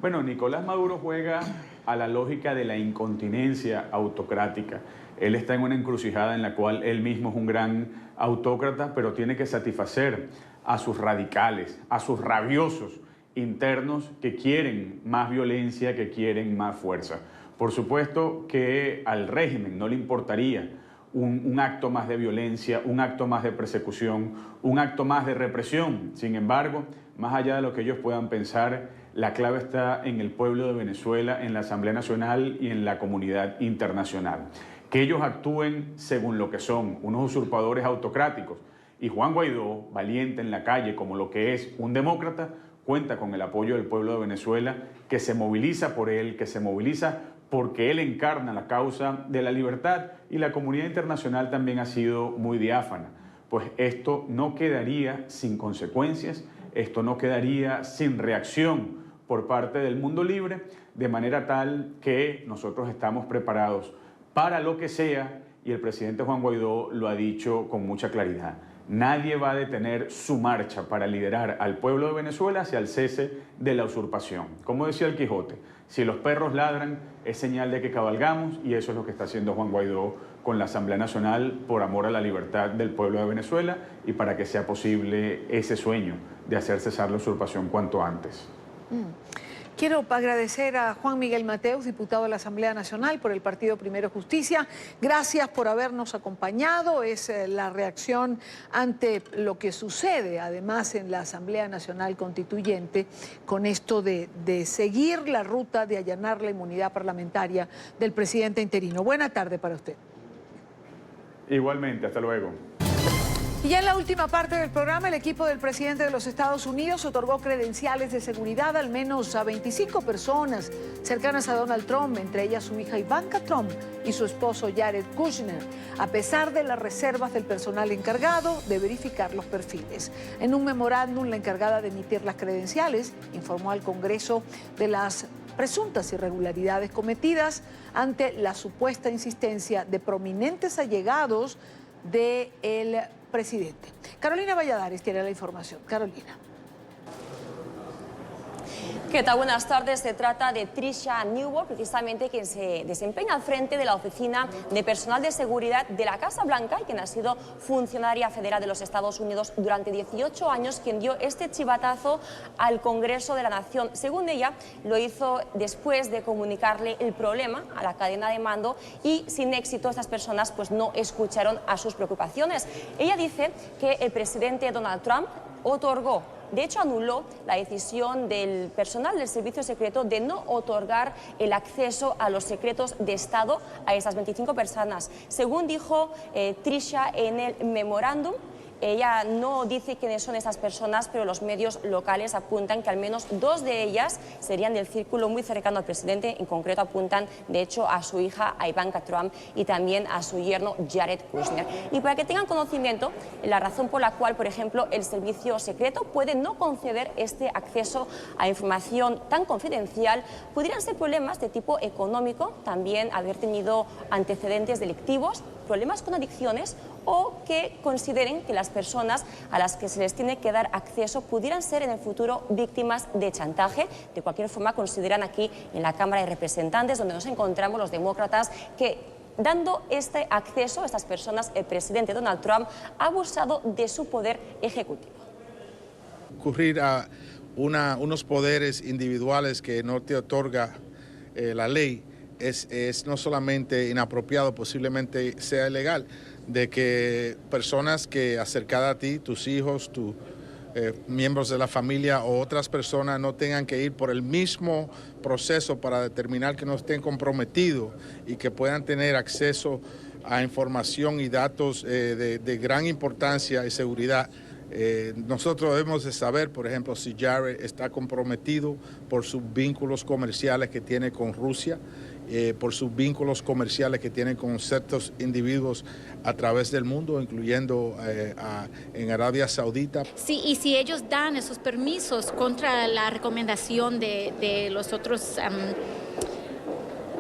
Bueno, Nicolás Maduro juega a la lógica de la incontinencia autocrática. Él está en una encrucijada en la cual él mismo es un gran autócrata, pero tiene que satisfacer a sus radicales, a sus rabiosos internos que quieren más violencia, que quieren más fuerza. Por supuesto que al régimen no le importaría un acto más de violencia, un acto más de persecución, un acto más de represión. Sin embargo, más allá de lo que ellos puedan pensar, la clave está en el pueblo de Venezuela, en la Asamblea Nacional y en la comunidad internacional. Que ellos actúen según lo que son, unos usurpadores autocráticos. Y Juan Guaidó, valiente en la calle como lo que es un demócrata, cuenta con el apoyo del pueblo de Venezuela, que se moviliza por él, que se moviliza porque él encarna la causa de la libertad, y la comunidad internacional también ha sido muy diáfana. Pues esto no quedaría sin consecuencias, esto no quedaría sin reacción por parte del mundo libre, de manera tal que nosotros estamos preparados para lo que sea, y el presidente Juan Guaidó lo ha dicho con mucha claridad. Nadie va a detener su marcha para liderar al pueblo de Venezuela hacia el cese de la usurpación. Como decía el Quijote, si los perros ladran es señal de que cabalgamos, y eso es lo que está haciendo Juan Guaidó con la Asamblea Nacional por amor a la libertad del pueblo de Venezuela y para que sea posible ese sueño de hacer cesar la usurpación cuanto antes. Quiero agradecer a Juan Miguel Mateus, diputado de la Asamblea Nacional por el Partido Primero Justicia. Gracias por habernos acompañado. Es la reacción ante lo que sucede, además, en la Asamblea Nacional Constituyente, con esto de seguir la ruta de allanar la inmunidad parlamentaria del presidente interino. Buena tarde para usted. Igualmente, hasta luego. Y ya en la última parte del programa, el equipo del presidente de los Estados Unidos otorgó credenciales de seguridad al menos a 25 personas cercanas a Donald Trump, entre ellas su hija Ivanka Trump y su esposo Jared Kushner, a pesar de las reservas del personal encargado de verificar los perfiles. En un memorándum, la encargada de emitir las credenciales informó al Congreso de las presuntas irregularidades cometidas ante la supuesta insistencia de prominentes allegados del presidente. Carolina Valladares tiene la información. Carolina. ¿Qué tal? Buenas tardes. Se trata de Tricia Newborn, precisamente quien se desempeña al frente de la Oficina de Personal de Seguridad de la Casa Blanca y quien ha sido funcionaria federal de los Estados Unidos durante 18 años, quien dio este chivatazo al Congreso de la Nación. Según ella, lo hizo después de comunicarle el problema a la cadena de mando y sin éxito estas personas pues no escucharon a sus preocupaciones. Ella dice que el presidente Donald Trump otorgó, de hecho anuló la decisión del personal del servicio secreto de no otorgar el acceso a los secretos de Estado a esas 25 personas. Según dijo Tricia en el memorándum, ella no dice quiénes son esas personas, pero los medios locales apuntan que al menos 2 de ellas serían del círculo muy cercano al presidente. En concreto apuntan, de hecho, a su hija, a Ivanka Trump, y también a su yerno, Jared Kushner. Y para que tengan conocimiento, la razón por la cual, por ejemplo, el servicio secreto puede no conceder este acceso a información tan confidencial, pudieran ser problemas de tipo económico, también haber tenido antecedentes delictivos, problemas con adicciones, o que consideren que las personas a las que se les tiene que dar acceso pudieran ser en el futuro víctimas de chantaje. De cualquier forma, consideran aquí en la Cámara de Representantes, donde nos encontramos los demócratas, que dando este acceso a estas personas, el presidente Donald Trump ha abusado de su poder ejecutivo. Ocurrir a unos poderes individuales que no te otorga la ley, es no solamente inapropiado, posiblemente sea ilegal, de que personas que acercadas a ti, tus hijos, miembros de la familia o otras personas no tengan que ir por el mismo proceso para determinar que no estén comprometidos y que puedan tener acceso a información y datos de gran importancia y seguridad. Nosotros debemos de saber, por ejemplo, si Jared está comprometido por sus vínculos comerciales que tiene con Rusia, por sus vínculos comerciales que tiene con ciertos individuos a través del mundo, incluyendo en Arabia Saudita. Sí, y si ellos dan esos permisos contra la recomendación de los otros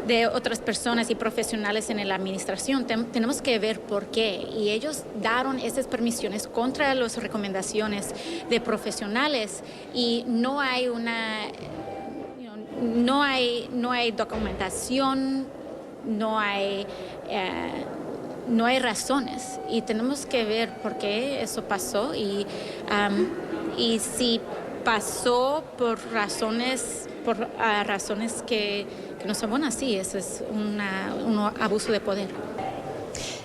de otras personas y profesionales en la administración, tenemos que ver por qué. Y ellos dieron esas permisiones contra las recomendaciones de profesionales y no hay no hay documentación, no hay razones. Y tenemos que ver por qué eso pasó y si pasó por razones que no son buenas, sí, eso es un abuso de poder.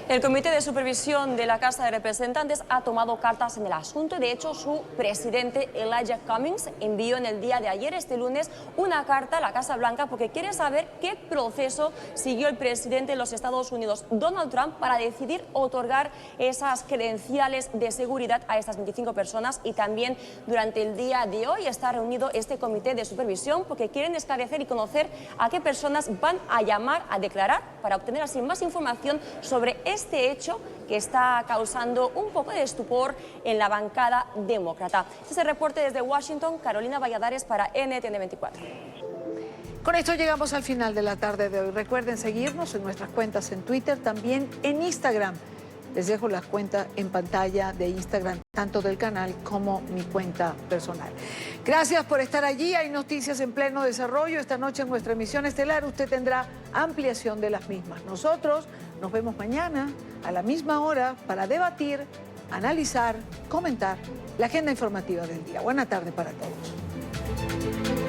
El Comité de Supervisión de la Casa de Representantes ha tomado cartas en el asunto y, de hecho, su presidente Elijah Cummings envió en el día de ayer, este lunes, una carta a la Casa Blanca porque quiere saber qué proceso siguió el presidente de los Estados Unidos, Donald Trump, para decidir otorgar esas credenciales de seguridad a estas 25 personas. Y también durante el día de hoy está reunido este Comité de Supervisión porque quieren esclarecer y conocer a qué personas van a llamar a declarar para obtener así más información sobre este hecho que está causando un poco de estupor en la bancada demócrata. Este es el reporte desde Washington, Carolina Valladares para NTN 24. Con esto llegamos al final de la tarde de hoy. Recuerden seguirnos en nuestras cuentas en Twitter, también en Instagram. Les dejo la cuenta en pantalla de Instagram, tanto del canal como mi cuenta personal. Gracias por estar allí. Hay noticias en pleno desarrollo. Esta noche en nuestra emisión estelar usted tendrá ampliación de las mismas. Nosotros nos vemos mañana a la misma hora para debatir, analizar, comentar la agenda informativa del día. Buena tarde para todos.